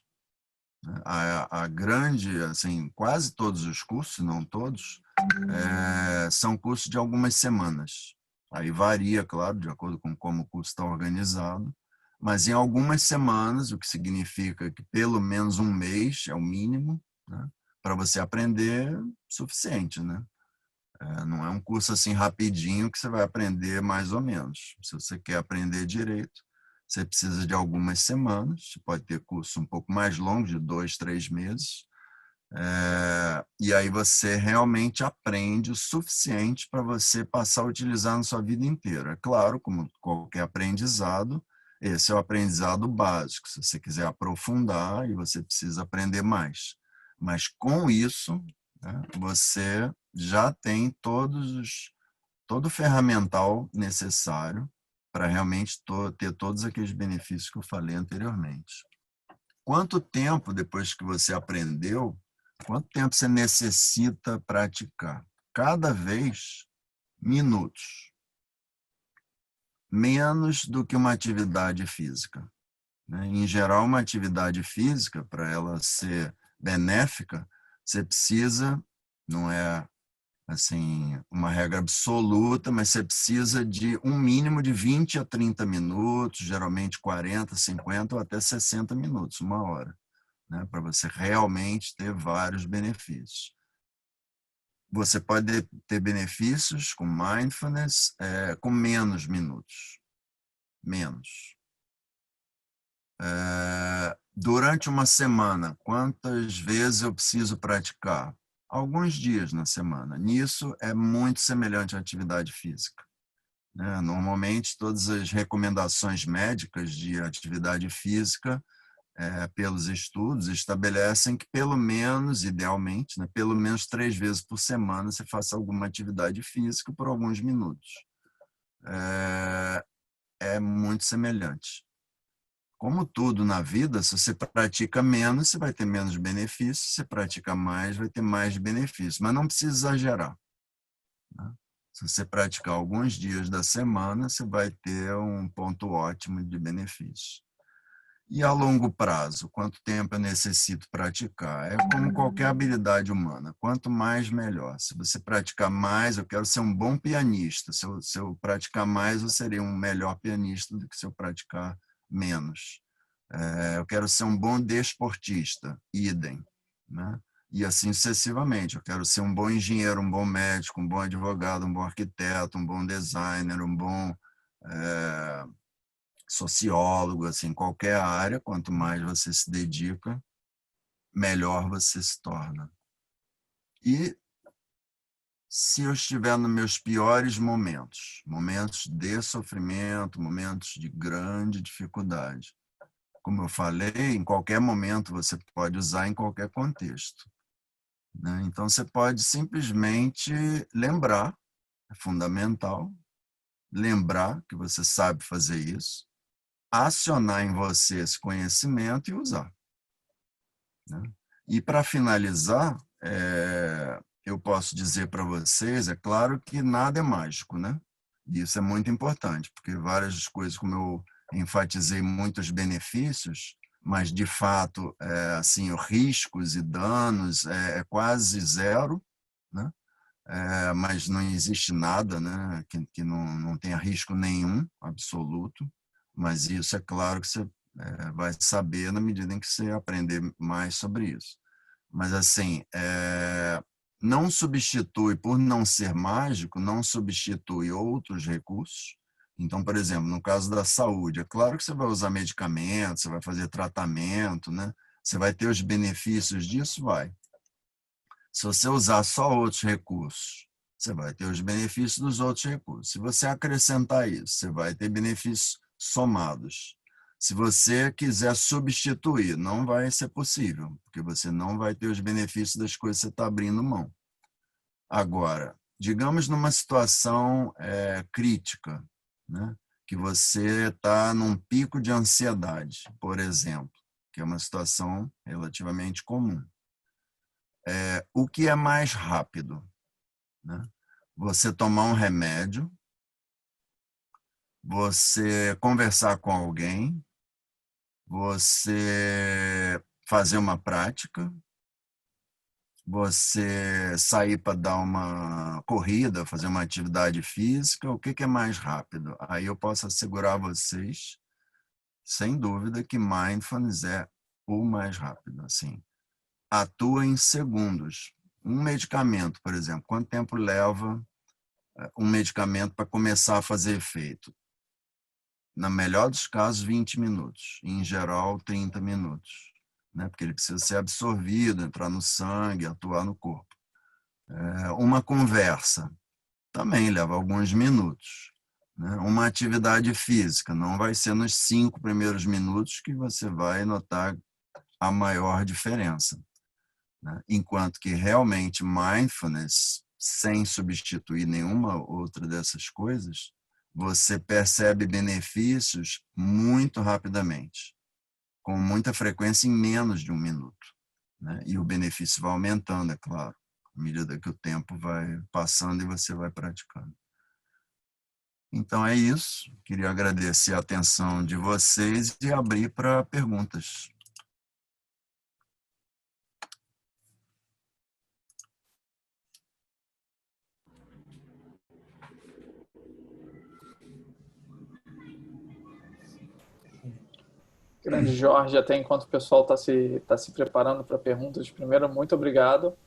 A grande, assim, quase todos os cursos, se não todos, são cursos de algumas semanas. Aí varia, claro, de acordo com como o curso está organizado, mas em algumas semanas, o que significa que pelo menos um mês é o mínimo, né, para você aprender suficiente, né? Não é um curso assim rapidinho que você vai aprender mais ou menos. Se você quer aprender direito, você precisa de algumas semanas. Você pode ter curso um pouco mais longo, de 2, 3 meses. E aí você realmente aprende o suficiente para você passar a utilizar na sua vida inteira. É claro, como qualquer aprendizado, esse é o aprendizado básico. Se você quiser aprofundar, e você precisa aprender mais. Mas com isso, né, você já tem todo o ferramental necessário para realmente ter todos aqueles benefícios que eu falei anteriormente. Quanto tempo, depois que você aprendeu, quanto tempo você necessita praticar? Cada vez, minutos. Menos do que uma atividade física, né? Em geral, uma atividade física, para ela ser benéfica, você precisa, não é assim uma regra absoluta, mas você precisa de um mínimo de 20 a 30 minutos, geralmente 40, 50 ou até 60 minutos, uma hora, né, para você realmente ter vários benefícios. Você pode ter benefícios com mindfulness com menos minutos. Menos. Durante uma semana, quantas vezes eu preciso praticar? Alguns dias na semana. Nisso é muito semelhante à atividade física, né? Normalmente, todas as recomendações médicas de atividade física, pelos estudos, estabelecem que pelo menos, idealmente, né, pelo menos 3 vezes por semana você faça alguma atividade física por alguns minutos. É muito semelhante. Como tudo na vida, se você pratica menos, você vai ter menos benefícios, se você pratica mais, vai ter mais benefícios, mas não precisa exagerar, né? Se você praticar alguns dias da semana, você vai ter um ponto ótimo de benefícios. E a longo prazo, quanto tempo eu necessito praticar? É como qualquer habilidade humana, quanto mais, melhor. Se você praticar mais, eu quero ser um bom pianista. Se eu praticar mais, eu serei um melhor pianista do que se eu praticar menos. Eu quero ser um bom desportista, idem, né? E assim sucessivamente. Eu quero ser um bom engenheiro, um bom médico, um bom advogado, um bom arquiteto, um bom designer, um bom sociólogo, assim, qualquer área. Quanto mais você se dedica, melhor você se torna. E se eu estiver nos meus piores momentos, momentos de sofrimento, momentos de grande dificuldade, como eu falei, em qualquer momento você pode usar em qualquer contexto, né? Então você pode simplesmente lembrar, é fundamental, lembrar que você sabe fazer isso, acionar em você esse conhecimento e usar, né? E para finalizar, eu posso dizer para vocês, é claro que nada é mágico, né? E isso é muito importante, porque várias coisas, como eu enfatizei muitos benefícios, mas de fato, assim, os riscos e danos é quase zero, né? Mas não existe nada, né, que não tenha risco nenhum absoluto, mas isso é claro que você vai saber na medida em que você aprender mais sobre isso. Mas assim, não substitui, por não ser mágico, não substitui outros recursos. Então, por exemplo, no caso da saúde, é claro que você vai usar medicamentos, você vai fazer tratamento, né? Você vai ter os benefícios disso, vai. Se você usar só outros recursos, você vai ter os benefícios dos outros recursos. Se você acrescentar isso, você vai ter benefícios somados. Se você quiser substituir, não vai ser possível, porque você não vai ter os benefícios das coisas que você está abrindo mão. Agora, digamos numa situação crítica, né? Que você está num pico de ansiedade, por exemplo, que é uma situação relativamente comum. O que é mais rápido, né? Você tomar um remédio, você conversar com alguém, você fazer uma prática, você sair para dar uma corrida, fazer uma atividade física, o que é mais rápido? Aí eu posso assegurar a vocês sem dúvida que mindfulness é o mais rápido, assim. Atua em segundos. Um medicamento, por exemplo, quanto tempo leva um medicamento para começar a fazer efeito? Na melhor dos casos, 20 minutos. Em geral, 30 minutos. Né? Porque ele precisa ser absorvido, entrar no sangue, atuar no corpo. Uma conversa também leva alguns minutos. Né? Uma atividade física não vai ser nos 5 primeiros minutos que você vai notar a maior diferença. Né? Enquanto que realmente mindfulness, sem substituir nenhuma outra dessas coisas, você percebe benefícios muito rapidamente, com muita frequência em menos de 1 minuto. Né? E o benefício vai aumentando, é claro, à medida que o tempo vai passando e você vai praticando. Então é isso. Queria agradecer a atenção de vocês e abrir para perguntas. Grande Jorge, até enquanto o pessoal tá se preparando para perguntas, primeiro, muito obrigado.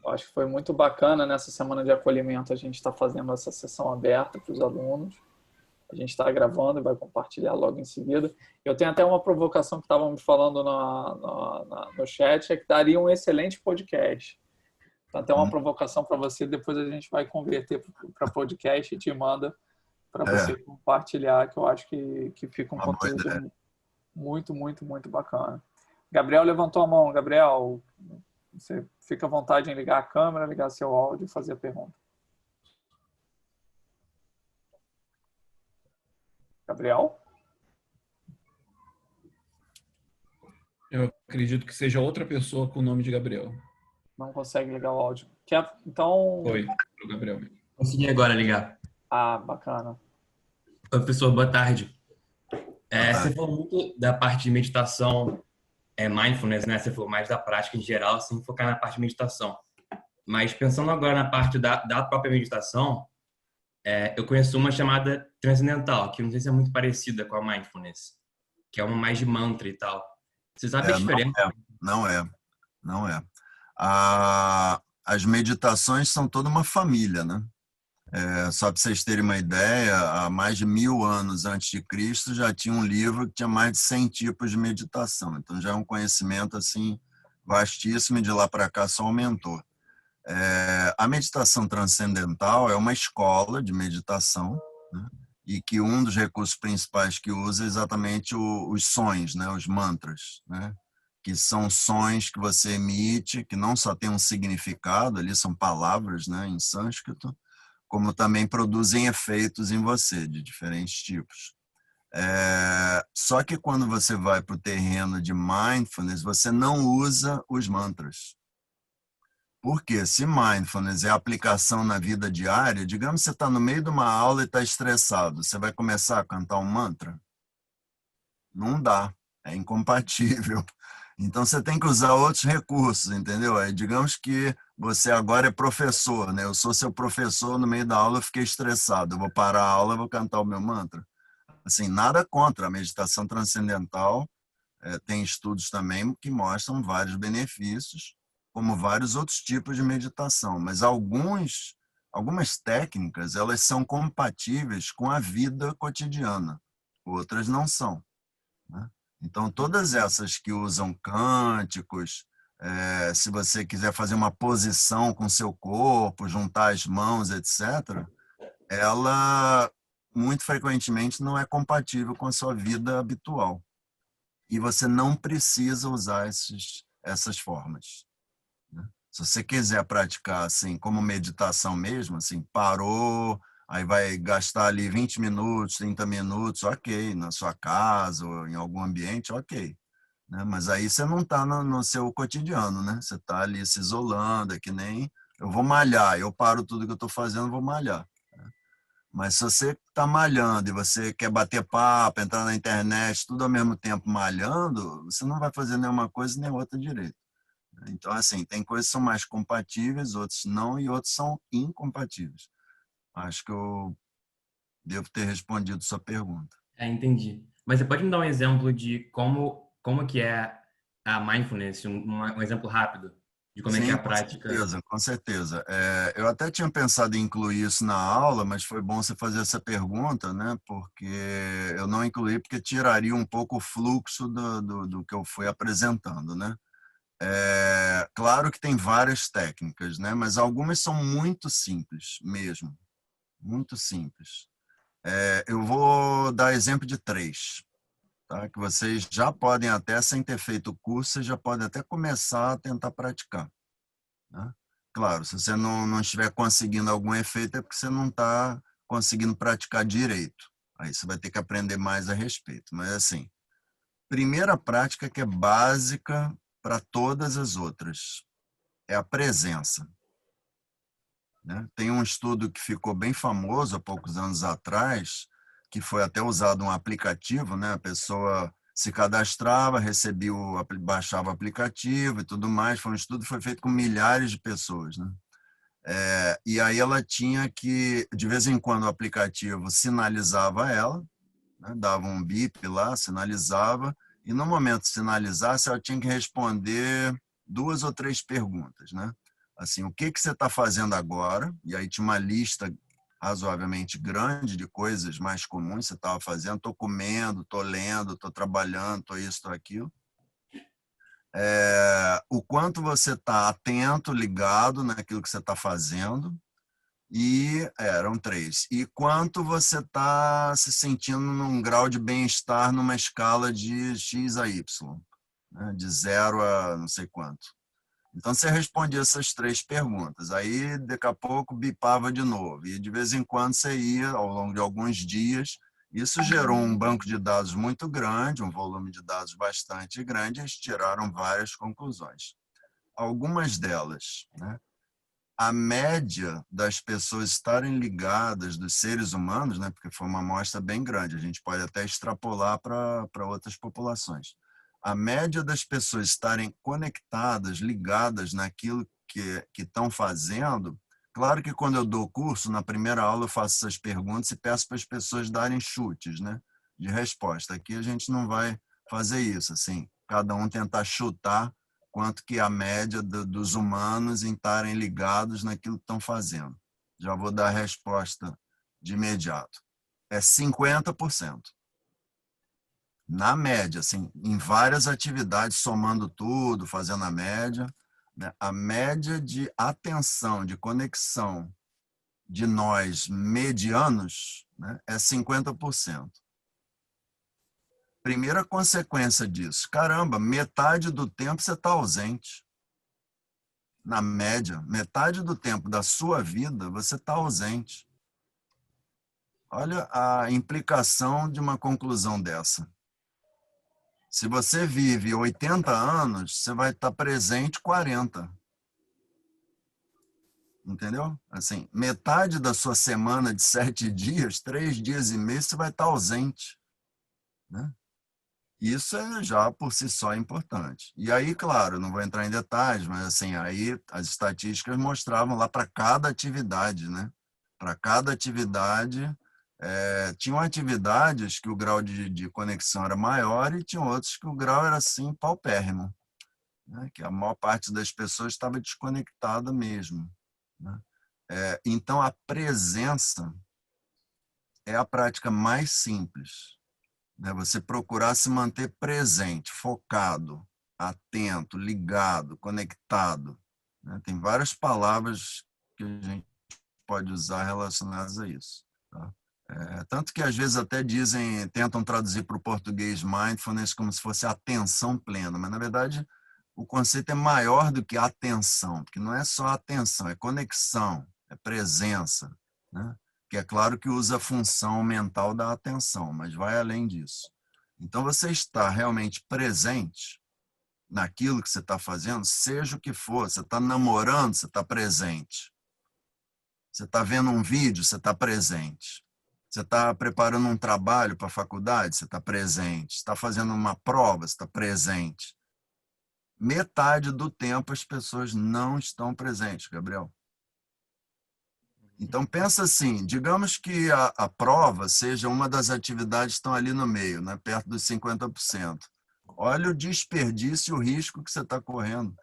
Eu acho que foi muito bacana nessa semana de acolhimento a gente está fazendo essa sessão aberta para os alunos. A gente está gravando e vai compartilhar logo em seguida. Eu tenho até uma provocação que estavam me falando no chat, é que daria um excelente podcast. Então, até uma provocação para você, depois a gente vai converter para podcast e te manda para você compartilhar, que eu acho que fica um conteúdo muito, muito, muito bacana. Gabriel levantou a mão. Gabriel, você fica à vontade em ligar a câmera, ligar seu áudio e fazer a pergunta. Gabriel? Eu acredito que seja outra pessoa com o nome de Gabriel. Não consegue ligar o áudio. Então... Foi, o Gabriel. Consegui agora ligar. Ah, bacana. Oi, professor, boa tarde. Você falou muito da parte de meditação, mindfulness, né? Você falou mais da prática em geral, sem focar na parte de meditação. Mas pensando agora na parte da própria meditação, eu conheço uma chamada transcendental, que não sei se é muito parecida com a mindfulness, que é uma mais de mantra e tal. Você sabe a diferença? Não é. As meditações são toda uma família, né? Só para vocês terem uma ideia, há mais de 1000 anos antes de Cristo já tinha um livro que tinha mais de 100 tipos de meditação. Então já é um conhecimento assim vastíssimo e de lá para cá só aumentou. A meditação transcendental é uma escola de meditação, né? E que um dos recursos principais que usa é exatamente os sons, né? Os mantras, né? Que são sons que você emite, que não só tem um significado, ali são palavras, né? Em sânscrito, como também produzem efeitos em você, de diferentes tipos. Só que quando você vai para o terreno de mindfulness, você não usa os mantras. Porque se mindfulness é aplicação na vida diária, digamos que você está no meio de uma aula e está estressado, você vai começar a cantar um mantra? Não dá, é incompatível. Então você tem que usar outros recursos, entendeu? Digamos que você agora é professor, né? Eu sou seu professor, no meio da aula eu fiquei estressado, eu vou parar a aula e vou cantar o meu mantra. Assim, nada contra a meditação transcendental, tem estudos também que mostram vários benefícios, como vários outros tipos de meditação, mas algumas técnicas, elas são compatíveis com a vida cotidiana, outras não são, né? Então, todas essas que usam cânticos, se você quiser fazer uma posição com seu corpo, juntar as mãos, etc., ela muito frequentemente não é compatível com a sua vida habitual. E você não precisa usar essas formas. Se você quiser praticar assim, como meditação mesmo, assim, parou, aí vai gastar ali 20 minutos, 30 minutos, ok, na sua casa ou em algum ambiente, ok. Né? Mas aí você não está no seu cotidiano, né? Você está ali se isolando, é que nem eu vou malhar, eu paro tudo que eu estou fazendo, vou malhar. Né? Mas se você está malhando e você quer bater papo, entrar na internet, tudo ao mesmo tempo malhando, você não vai fazer nenhuma coisa nem outra direito. Então, assim, tem coisas que são mais compatíveis, outros não, e outros são incompatíveis. Acho que eu devo ter respondido sua pergunta. Entendi. Mas você pode me dar um exemplo de como que é a mindfulness, um exemplo rápido de como é que é Sim, a prática? com certeza. Eu até tinha pensado em incluir isso na aula, mas foi bom você fazer essa pergunta, né? Porque eu não incluí porque tiraria um pouco o fluxo do que eu fui apresentando, né? Claro que tem várias técnicas, né? Mas algumas são muito simples mesmo, muito simples. Eu vou dar exemplo de 3, tá? Que vocês já podem até, sem ter feito o curso, vocês já podem até começar a tentar praticar, né? Claro, se você não estiver conseguindo algum efeito, é porque você não está conseguindo praticar direito. Aí você vai ter que aprender mais a respeito. Mas, assim, primeira prática que é básica para todas as outras é a presença, né? Tem um estudo que ficou bem famoso há poucos anos atrás, que foi até usado um aplicativo, né? A pessoa se cadastrava, baixava o aplicativo e tudo mais. Foi um estudo que foi feito com milhares de pessoas, né? E aí ela tinha que, de vez em quando, o aplicativo sinalizava ela, né? Dava um bip lá, sinalizava, e no momento que sinalizasse, ela tinha que responder 2 ou 3 perguntas, né? Assim, o que você está fazendo agora? E aí tinha uma lista razoavelmente grande de coisas mais comuns que você estava fazendo. Estou comendo, estou lendo, estou trabalhando, estou isso, estou aquilo. O quanto você está atento, ligado naquilo que você está fazendo. E eram 3. E quanto você está se sentindo num grau de bem-estar numa escala de X a Y, né? De 0 a não sei quanto. Então, você respondia essas 3 perguntas. Aí, daqui a pouco, bipava de novo. E, de vez em quando, você ia, ao longo de alguns dias. Isso gerou um banco de dados muito grande, um volume de dados bastante grande, e eles tiraram várias conclusões. Algumas delas, né? A média das pessoas estarem ligadas, dos seres humanos, né? Porque foi uma amostra bem grande, a gente pode até extrapolar para outras populações. A média das pessoas estarem conectadas, ligadas naquilo que estão fazendo. Claro que quando eu dou curso, na primeira aula eu faço essas perguntas e peço para as pessoas darem chutes, né, de resposta. Aqui a gente não vai fazer isso, assim, cada um tentar chutar quanto que é a média dos humanos em estarem ligados naquilo que estão fazendo. Já vou dar a resposta de imediato. É 50%. Na média, assim, em várias atividades, somando tudo, fazendo a média, né? A média de atenção, de conexão de nós medianos, né, é 50%. Primeira consequência disso, caramba, metade do tempo você está ausente. Na média, metade do tempo da sua vida você está ausente. Olha a implicação de uma conclusão dessa. Se você vive 80 anos, você vai estar presente 40. Entendeu? Assim, metade da sua semana de 7 dias, 3 dias e meio, você vai estar ausente, né? Isso é já por si só importante. E aí, claro, não vou entrar em detalhes, mas assim, aí as estatísticas mostravam lá para cada atividade, né? Para cada atividade, tinham atividades que o grau de conexão era maior e tinham outros que o grau era assim paupérrimo, né? Que a maior parte das pessoas estava desconectada mesmo, né? Então, a presença é a prática mais simples, né? Você procurar se manter presente, focado, atento, ligado, conectado, né? Tem várias palavras que a gente pode usar relacionadas a isso, tá? Tanto que às vezes até tentam traduzir para o português mindfulness como se fosse atenção plena, mas na verdade o conceito é maior do que atenção, porque não é só atenção, é conexão, é presença, né? Que é claro que usa a função mental da atenção, mas vai além disso. Então, você está realmente presente naquilo que você está fazendo, seja o que for. Você está namorando, você está presente. Você está vendo um vídeo, você está presente. Você está preparando um trabalho para a faculdade, você está presente. Você está fazendo uma prova, você está presente. Metade do tempo as pessoas não estão presentes, Gabriel. Então, pensa assim, digamos que a prova seja uma das atividades que estão ali no meio, né, perto dos 50%. Olha o desperdício e o risco que você está correndo.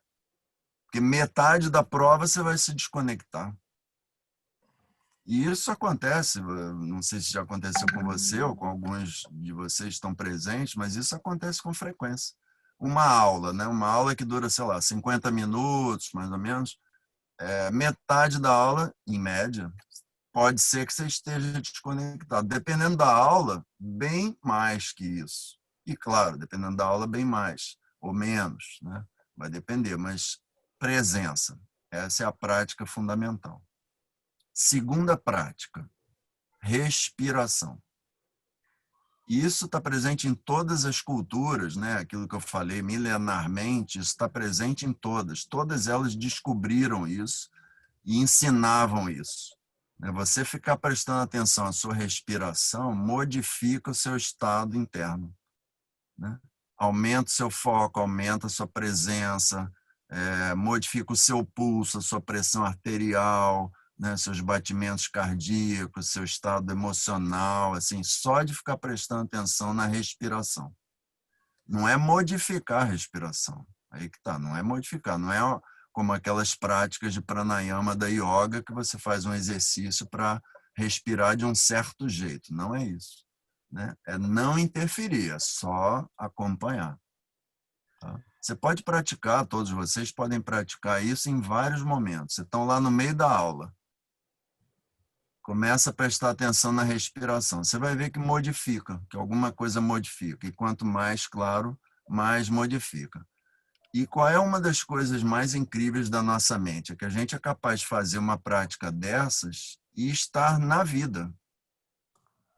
Porque metade da prova você vai se desconectar. E isso acontece, não sei se já aconteceu com você ou com alguns de vocês que estão presentes, mas isso acontece com frequência. Uma aula, né? Uma aula que dura, sei lá, 50 minutos, mais ou menos, metade da aula, em média, pode ser que você esteja desconectado. Dependendo da aula, bem mais que isso. E, claro, dependendo da aula, bem mais ou menos, né? Vai depender, mas presença. Essa é a prática fundamental. Segunda prática, respiração. Isso está presente em todas as culturas, né? Aquilo que eu falei milenarmente, isso está presente em todas. Todas elas descobriram isso e ensinavam isso. Você ficar prestando atenção à sua respiração modifica o seu estado interno, né? Aumenta o seu foco, aumenta a sua presença, modifica o seu pulso, a sua pressão arterial, né, seus batimentos cardíacos, seu estado emocional, assim, só de ficar prestando atenção na respiração. Não é modificar a respiração, aí que tá, não é modificar, não é como aquelas práticas de pranayama da yoga que você faz um exercício para respirar de um certo jeito, não é isso, né? É não interferir, é só acompanhar. Tá? Você pode praticar, todos vocês podem praticar isso em vários momentos. Vocês estão lá no meio da aula. Começa a prestar atenção na respiração. Você vai ver que modifica, que alguma coisa modifica. E quanto mais claro, mais modifica. E qual é uma das coisas mais incríveis da nossa mente? É que a gente é capaz de fazer uma prática dessas e estar na vida.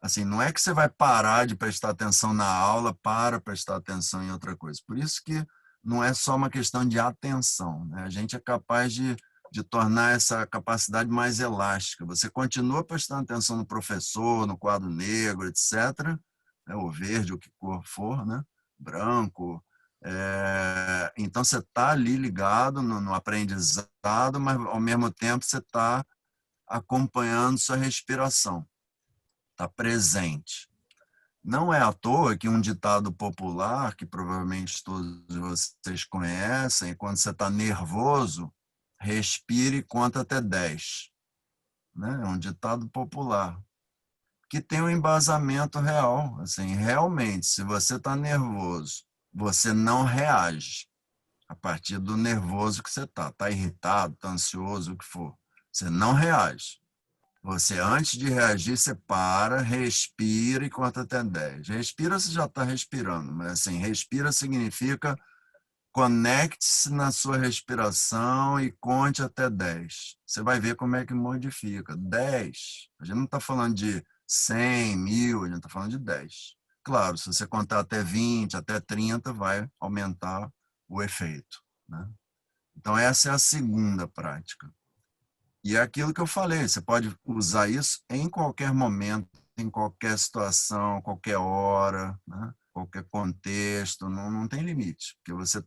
Assim, não é que você vai parar de prestar atenção na aula para prestar atenção em outra coisa. Por isso que não é só uma questão de atenção, né? A gente é capaz de tornar essa capacidade mais elástica. Você continua prestando atenção no professor, no quadro negro, etc., né? Ou verde, o que cor for, né? Branco. Então, você está ali ligado no aprendizado, mas, ao mesmo tempo, você está acompanhando sua respiração. Está presente. Não é à toa que um ditado popular, que provavelmente todos vocês conhecem, quando você está nervoso, respire e conta até 10. Né? É um ditado popular, que tem um embasamento real. Assim, realmente, se você está nervoso, você não reage a partir do nervoso que você está. Está irritado, está ansioso, o que for. Você não reage. Você, antes de reagir, você para, respira e conta até 10. Respira, você já está respirando, mas assim, respira significa conecte-se na sua respiração e conte até 10. Você vai ver como é que modifica. 10. A gente não está falando de 100, 1000, a gente está falando de 10. Claro, se você contar até 20, até 30, vai aumentar o efeito, né? Então, essa é a segunda prática. E é aquilo que eu falei, você pode usar isso em qualquer momento, em qualquer situação, qualquer hora, né? Qualquer contexto, não tem limite. Porque você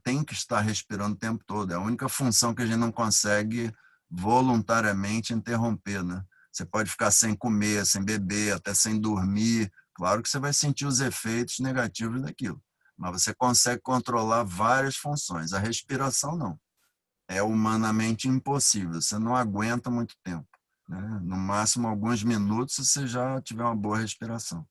tem que estar respirando o tempo todo. É a única função que a gente não consegue voluntariamente interromper, né? Você pode ficar sem comer, sem beber, até sem dormir. Claro que você vai sentir os efeitos negativos daquilo. Mas você consegue controlar várias funções. A respiração, não. É humanamente impossível, você não aguenta muito tempo, né? No máximo alguns minutos se você já tiver uma boa respiração.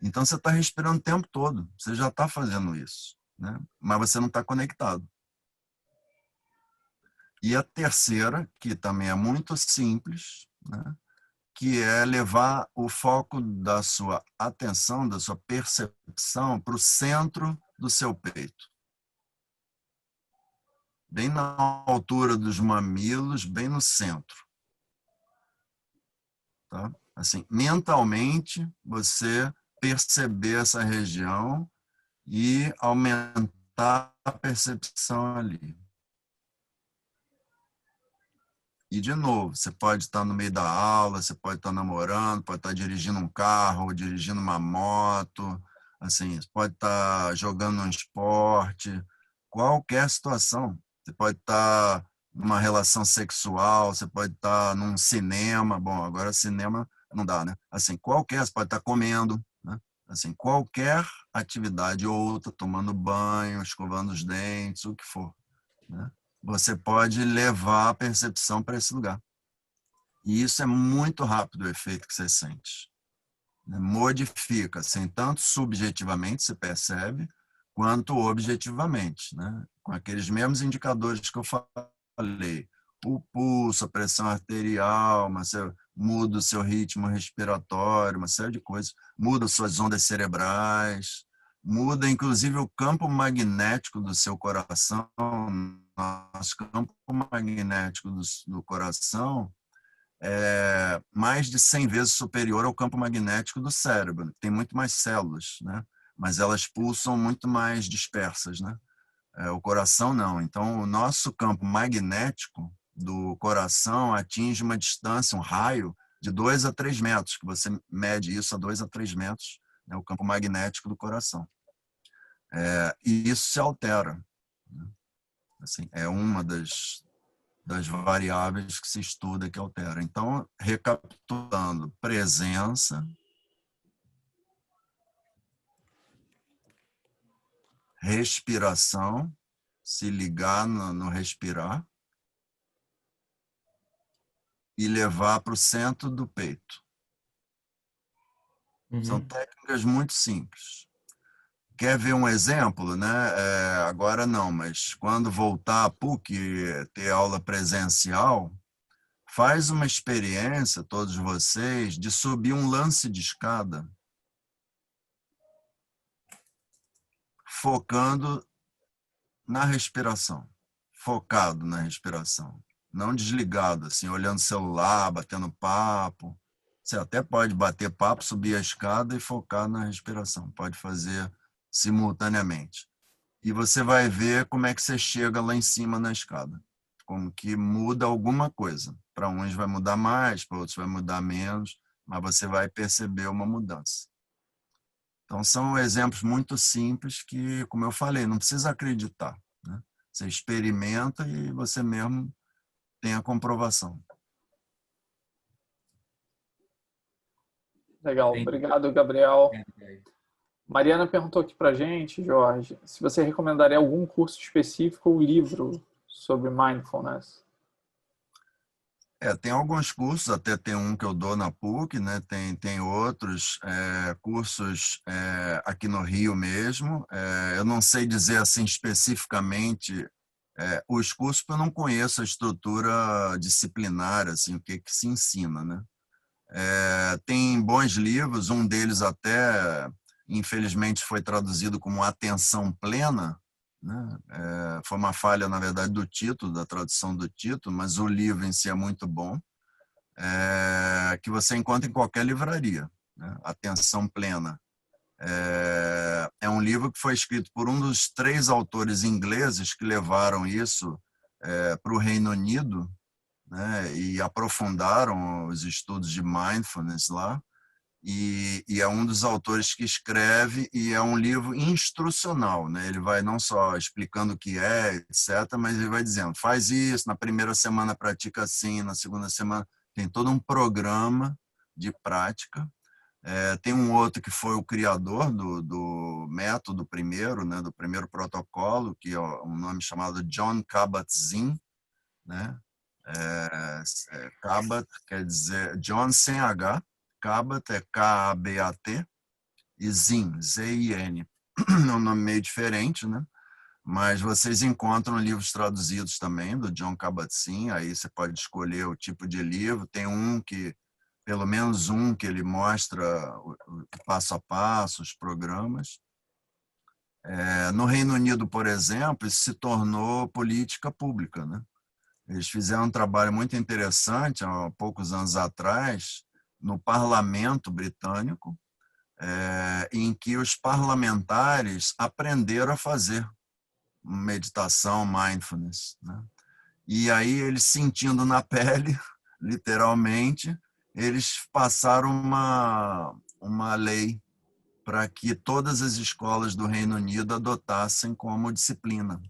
Então você está respirando o tempo todo, você já está fazendo isso, né? Mas você não está conectado. E a terceira, que também é muito simples, né? Que é levar o foco da sua atenção, da sua percepção para o centro do seu peito. Bem na altura dos mamilos, bem no centro. Tá? Assim, mentalmente, você perceber essa região e aumentar a percepção ali. E, de novo, você pode estar no meio da aula, você pode estar namorando, pode estar dirigindo um carro, ou dirigindo uma moto, assim, você pode estar jogando um esporte, qualquer situação. Você pode estar numa relação sexual, você pode estar num cinema. Bom, agora cinema não dá, né? Assim, qualquer, você pode estar comendo, né? Assim, qualquer atividade ou outra, tomando banho, escovando os dentes, o que for, né? Você pode levar a percepção para esse lugar. E isso é muito rápido, o efeito que você sente. Modifica, assim, tanto subjetivamente, você percebe, quanto objetivamente, né? Com aqueles mesmos indicadores que eu falei. O pulso, a pressão arterial, você muda o seu ritmo respiratório, uma série de coisas. Muda suas ondas cerebrais, muda inclusive o campo magnético do seu coração. Nosso campo magnético do coração é mais de 100 vezes superior ao campo magnético do cérebro. Tem muito mais células, né? Mas elas pulsam muito mais dispersas, né? O coração não. Então, o nosso campo magnético do coração atinge uma distância, um raio de 2 a 3 metros, que você mede isso a 2 a 3 metros, né? O campo magnético do coração. E isso se altera, né? Assim, é uma das variáveis que se estuda que altera. Então, recapitulando, presença, respiração, se ligar no respirar e levar para o centro do peito. São técnicas muito simples. Quer ver um exemplo, né? Agora não, mas quando voltar a PUC, ter aula presencial, faz uma experiência, todos vocês, de subir um lance de escada, focando na respiração, focado na respiração, não desligado, assim, olhando o celular, batendo papo. Você até pode bater papo, subir a escada e focar na respiração, pode fazer simultaneamente. E você vai ver como é que você chega lá em cima na escada, como que muda alguma coisa. Para uns vai mudar mais, para outros vai mudar menos, mas você vai perceber uma mudança. Então, são exemplos muito simples que, como eu falei, não precisa acreditar, né? Você experimenta e você mesmo tem a comprovação. Legal, obrigado, Gabriel. Mariana perguntou aqui para a gente, Jorge, se você recomendaria algum curso específico ou livro sobre mindfulness. Tem alguns cursos, até tem um que eu dou na PUC, né? Tem outros cursos aqui no Rio mesmo. Eu não sei dizer assim especificamente os cursos, porque eu não conheço a estrutura disciplinar, assim, o que se ensina, né? Tem bons livros, um deles até, infelizmente, foi traduzido como Atenção Plena, né? Foi uma falha, na verdade, do título, da tradução do título, mas o livro em si é muito bom, que você encontra em qualquer livraria, né? Atenção Plena. É um livro que foi escrito por um dos 3 autores ingleses que levaram isso para o Reino Unido, né? E aprofundaram os estudos de mindfulness lá. E é um dos autores que escreve, e é um livro instrucional, né? Ele vai não só explicando o que é, etc., mas ele vai dizendo, faz isso, na primeira semana pratica assim, na segunda semana tem todo um programa de prática. Tem um outro que foi o criador do método primeiro, né? Do primeiro protocolo, que é um nome chamado Jon Kabat-Zinn, né? Kabat quer dizer John sem H, Kabat é K-A-B-A-T, e Zinn, Z-I-N. É um nome meio diferente, né? Mas vocês encontram livros traduzidos também, do Jon Kabat-Zinn, aí você pode escolher o tipo de livro. Tem pelo menos um, que ele mostra o passo a passo, os programas. No Reino Unido, por exemplo, isso se tornou política pública, né? Eles fizeram um trabalho muito interessante há poucos anos atrás, no parlamento britânico, em que os parlamentares aprenderam a fazer meditação, mindfulness, né? E aí eles, sentindo na pele, literalmente, eles passaram uma lei para que todas as escolas do Reino Unido adotassem como disciplina,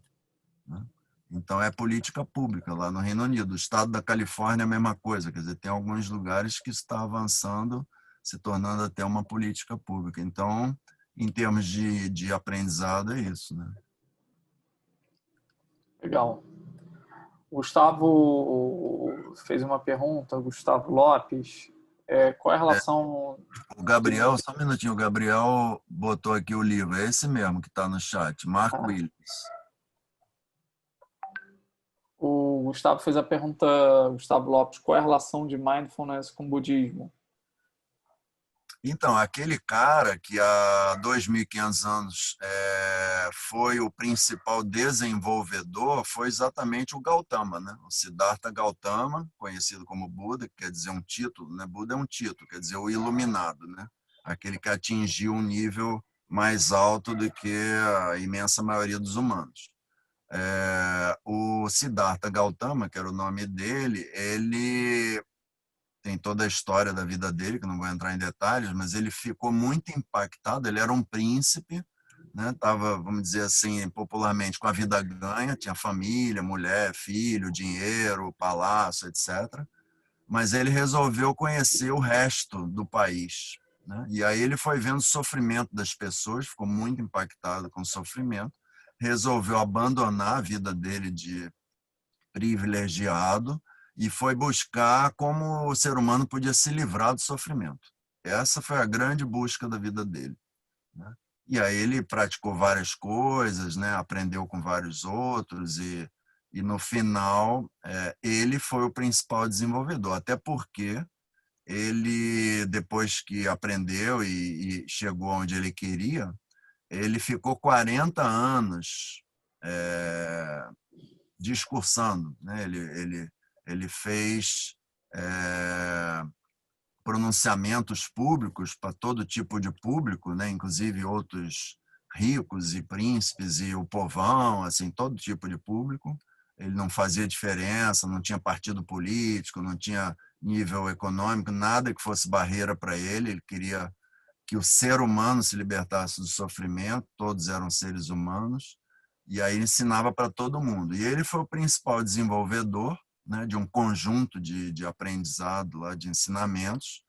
né? Então, é política pública lá no Reino Unido. O estado da Califórnia é a mesma coisa, quer dizer, tem alguns lugares que está avançando, se tornando até uma política pública. Então, em termos de aprendizado, é isso, né? Legal. Gustavo fez uma pergunta, Gustavo Lopes. Qual é a relação O Gabriel, só um minutinho, o Gabriel botou aqui o livro, é esse mesmo que está no chat, Mark Williams. O Gustavo fez a pergunta, Gustavo Lopes, qual é a relação de mindfulness com budismo? Então, aquele cara que há 2.500 anos foi o principal desenvolvedor foi exatamente o Gautama, né? O Siddhartha Gautama, conhecido como Buda, que quer dizer um título, né? Buda é um título, quer dizer o iluminado, né? Aquele que atingiu um nível mais alto do que a imensa maioria dos humanos. O Siddhartha Gautama, que era o nome dele, ele tem toda a história da vida dele, que não vou entrar em detalhes, mas ele ficou muito impactado. Ele era um príncipe, né? Tava, vamos dizer assim, popularmente com a vida ganha, tinha família, mulher, filho, dinheiro, palácio, etc. Mas ele resolveu conhecer o resto do país, né? E aí ele foi vendo o sofrimento das pessoas, ficou muito impactado com o sofrimento, resolveu abandonar a vida dele de privilegiado e foi buscar como o ser humano podia se livrar do sofrimento. Essa foi a grande busca da vida dele, né? E aí ele praticou várias coisas, né? Aprendeu com vários outros e no final ele foi o principal desenvolvedor, até porque ele, depois que aprendeu e chegou onde ele queria, ele ficou 40 anos discursando, né? Ele fez pronunciamentos públicos para todo tipo de público, né? Inclusive outros ricos e príncipes e o povão, assim, todo tipo de público. Ele não fazia diferença, não tinha partido político, não tinha nível econômico, nada que fosse barreira para ele. Ele queria que o ser humano se libertasse do sofrimento, todos eram seres humanos, e aí ensinava para todo mundo. E ele foi o principal desenvolvedor, né, de um conjunto de aprendizado, lá, de ensinamentos,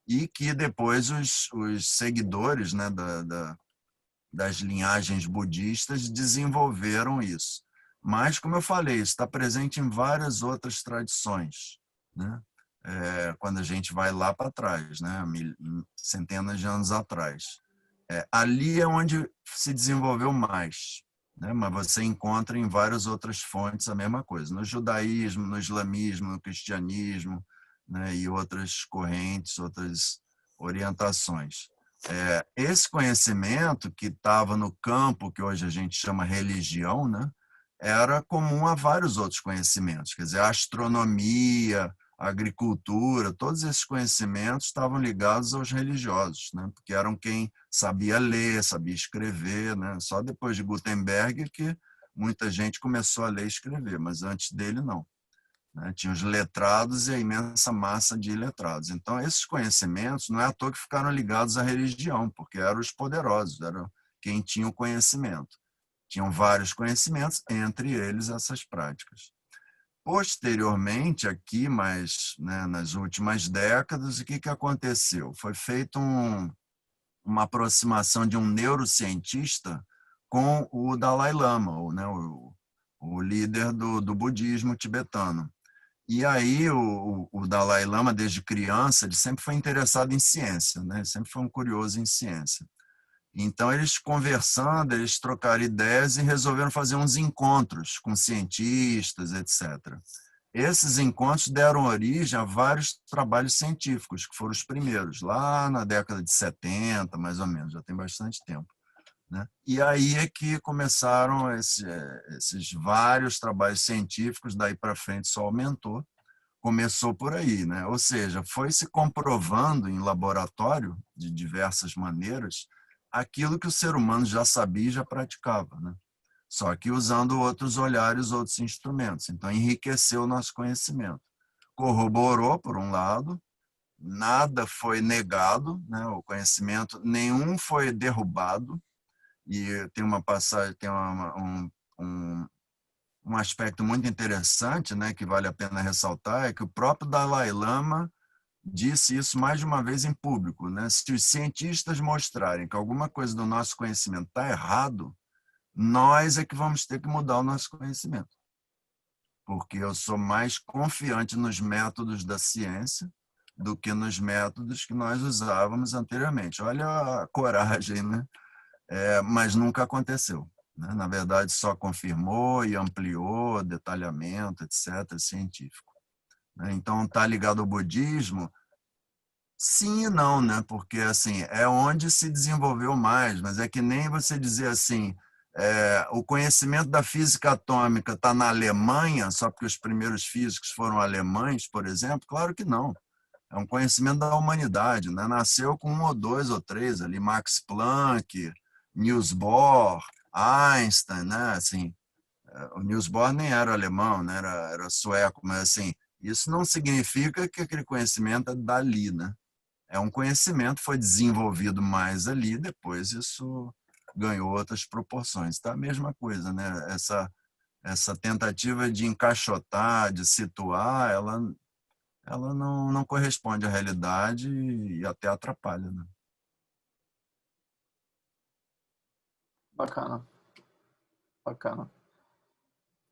e que depois os seguidores, né, das linhagens budistas desenvolveram isso. Mas, como eu falei, isso está presente em várias outras tradições, né? Quando a gente vai lá para trás, né? Centenas de anos atrás. Ali é onde se desenvolveu mais, né? Mas você encontra em várias outras fontes a mesma coisa. No judaísmo, no islamismo, no cristianismo, né? E outras correntes, outras orientações. Esse conhecimento que estava no campo, que hoje a gente chama religião, né? Era comum a vários outros conhecimentos. Quer dizer, a astronomia, a agricultura, todos esses conhecimentos estavam ligados aos religiosos, né? Porque eram quem sabia ler, sabia escrever, né? Só depois de Gutenberg que muita gente começou a ler e escrever, mas antes dele não, né? Tinha os letrados e a imensa massa de iletrados. Então, esses conhecimentos não é à toa que ficaram ligados à religião, porque eram os poderosos, eram quem tinha o conhecimento. Tinham vários conhecimentos, entre eles essas práticas. Posteriormente, aqui, mas, né, nas últimas décadas, o que aconteceu? Foi feita uma aproximação de um neurocientista com o Dalai Lama, né, o líder do budismo tibetano. E aí o Dalai Lama, desde criança, ele sempre foi interessado em ciência, né? Sempre foi um curioso em ciência. Então, eles conversando, eles trocaram ideias e resolveram fazer uns encontros com cientistas, etc. Esses encontros deram origem a vários trabalhos científicos, que foram os primeiros, lá na década de 70, mais ou menos, já tem bastante tempo, né? E aí é que começaram esses vários trabalhos científicos, daí para frente só aumentou, começou por aí, né? Ou seja, foi se comprovando em laboratório, de diversas maneiras, aquilo que o ser humano já sabia e já praticava, né? Só que usando outros olhares, outros instrumentos. Então, enriqueceu o nosso conhecimento. Corroborou, por um lado, nada foi negado, né? O conhecimento, nenhum foi derrubado, e tem uma passagem, tem um aspecto muito interessante, né, que vale a pena ressaltar, é que o próprio Dalai Lama disse isso mais de uma vez em público, né? Se os cientistas mostrarem que alguma coisa do nosso conhecimento está errado, nós é que vamos ter que mudar o nosso conhecimento. Porque eu sou mais confiante nos métodos da ciência do que nos métodos que nós usávamos anteriormente. Olha a coragem, né? Mas nunca aconteceu, né? Na verdade, só confirmou e ampliou detalhamento, etc., científico. Então, está ligado ao budismo? Sim e não, né? Porque assim, é onde se desenvolveu mais, mas é que nem você dizer assim, o conhecimento da física atômica está na Alemanha, só porque os primeiros físicos foram alemães, por exemplo? Claro que não. É um conhecimento da humanidade, né? Nasceu com um ou dois ou três ali, Max Planck, Niels Bohr, Einstein, né? Assim, o Niels Bohr nem era alemão, né? Era sueco, mas assim, isso não significa que aquele conhecimento é dali, né? É um conhecimento, foi desenvolvido mais ali, depois isso ganhou outras proporções. Tá? A mesma coisa, né? Essa tentativa de encaixotar, de situar, ela não corresponde à realidade e até atrapalha. Né? Bacana, bacana.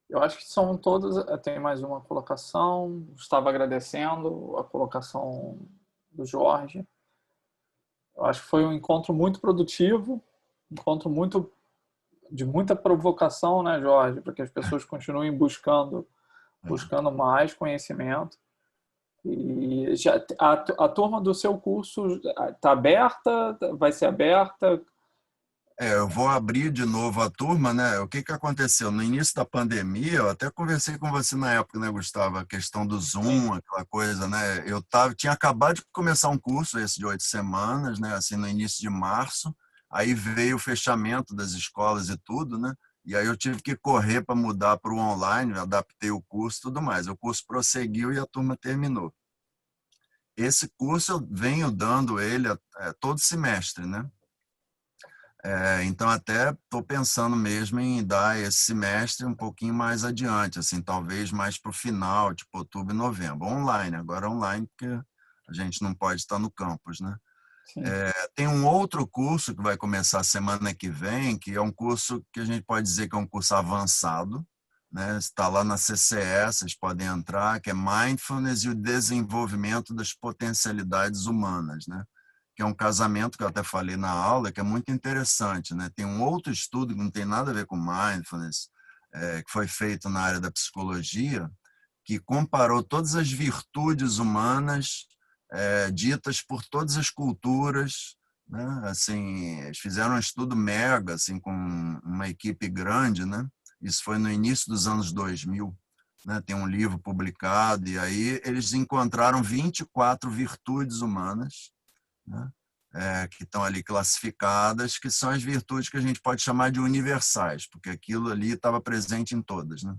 Eu acho que são todas. Tem mais uma colocação. Estava agradecendo a colocação do Jorge. Eu acho que foi um encontro muito produtivo, encontro de muita provocação, né, Jorge, para que as pessoas continuem buscando mais conhecimento. E já a turma do seu curso está aberta? Vai ser aberta? Eu vou abrir de novo a turma, né? O que aconteceu? No início da pandemia, eu até conversei com você na época, né, Gustavo? A questão do Zoom, aquela coisa, né? Tinha acabado de começar um curso, esse de 8 semanas, né? Assim, no início de março. Aí veio o fechamento das escolas e tudo, né? E aí eu tive que correr para mudar para o online, adaptei o curso e tudo mais. O curso prosseguiu e a turma terminou. Esse curso eu venho dando ele todo semestre, né? Então, até estou pensando mesmo em dar esse semestre um pouquinho mais adiante, assim, talvez mais para o final, tipo outubro e novembro. Online, agora online, porque a gente não pode estar no campus, né? Tem um outro curso que vai começar semana que vem, que é um curso que a gente pode dizer que é um curso avançado, né? Está lá na CCE, vocês podem entrar, que é Mindfulness e o Desenvolvimento das Potencialidades Humanas, né? Que é um casamento que eu até falei na aula, que é muito interessante, né? Tem um outro estudo que não tem nada a ver com mindfulness, que foi feito na área da psicologia, que comparou todas as virtudes humanas ditas por todas as culturas, né? Assim, eles fizeram um estudo mega, assim, com uma equipe grande, né? Isso foi no início dos anos 2000. Né? Tem um livro publicado, e aí eles encontraram 24 virtudes humanas, né? Que estão ali classificadas, que são as virtudes que a gente pode chamar de universais, porque aquilo ali estava presente em todas. Né?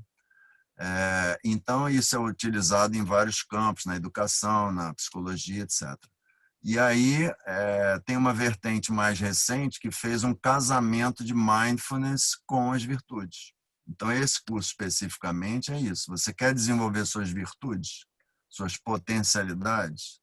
Então, isso é utilizado em vários campos, na educação, na psicologia, etc. E aí tem uma vertente mais recente que fez um casamento de mindfulness com as virtudes. Então, esse curso especificamente é isso. Você quer desenvolver suas virtudes, suas potencialidades,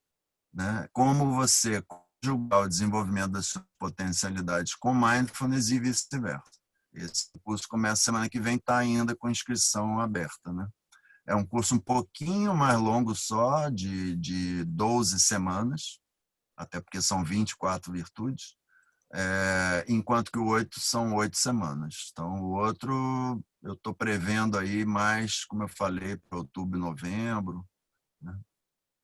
né? Como você julgar o desenvolvimento das suas potencialidades com mindfulness e vice-versa. Esse curso começa semana que vem, está ainda com inscrição aberta. Né? É um curso um pouquinho mais longo só, de 12 semanas, até porque são 24 virtudes, enquanto que o 8 são 8 semanas. Então, o outro eu estou prevendo aí mais, como eu falei, para outubro e novembro. Né?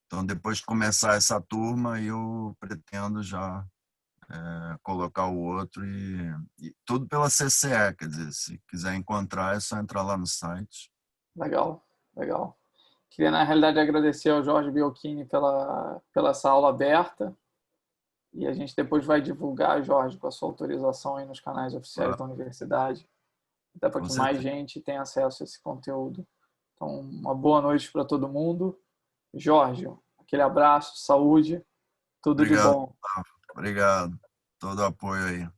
Então, depois de começar essa turma, eu pretendo já colocar o outro e tudo pela CCE, quer dizer, se quiser encontrar é só entrar lá no site. Legal, legal. Queria, na realidade, agradecer ao Jorge Biolchini pela essa aula aberta, e a gente depois vai divulgar, Jorge, com a sua autorização aí nos canais oficiais da universidade, até para que mais gente tenha acesso a esse conteúdo. Então, uma boa noite para todo mundo. Jorge, aquele abraço, saúde, tudo de bom. Obrigado. Todo o apoio aí.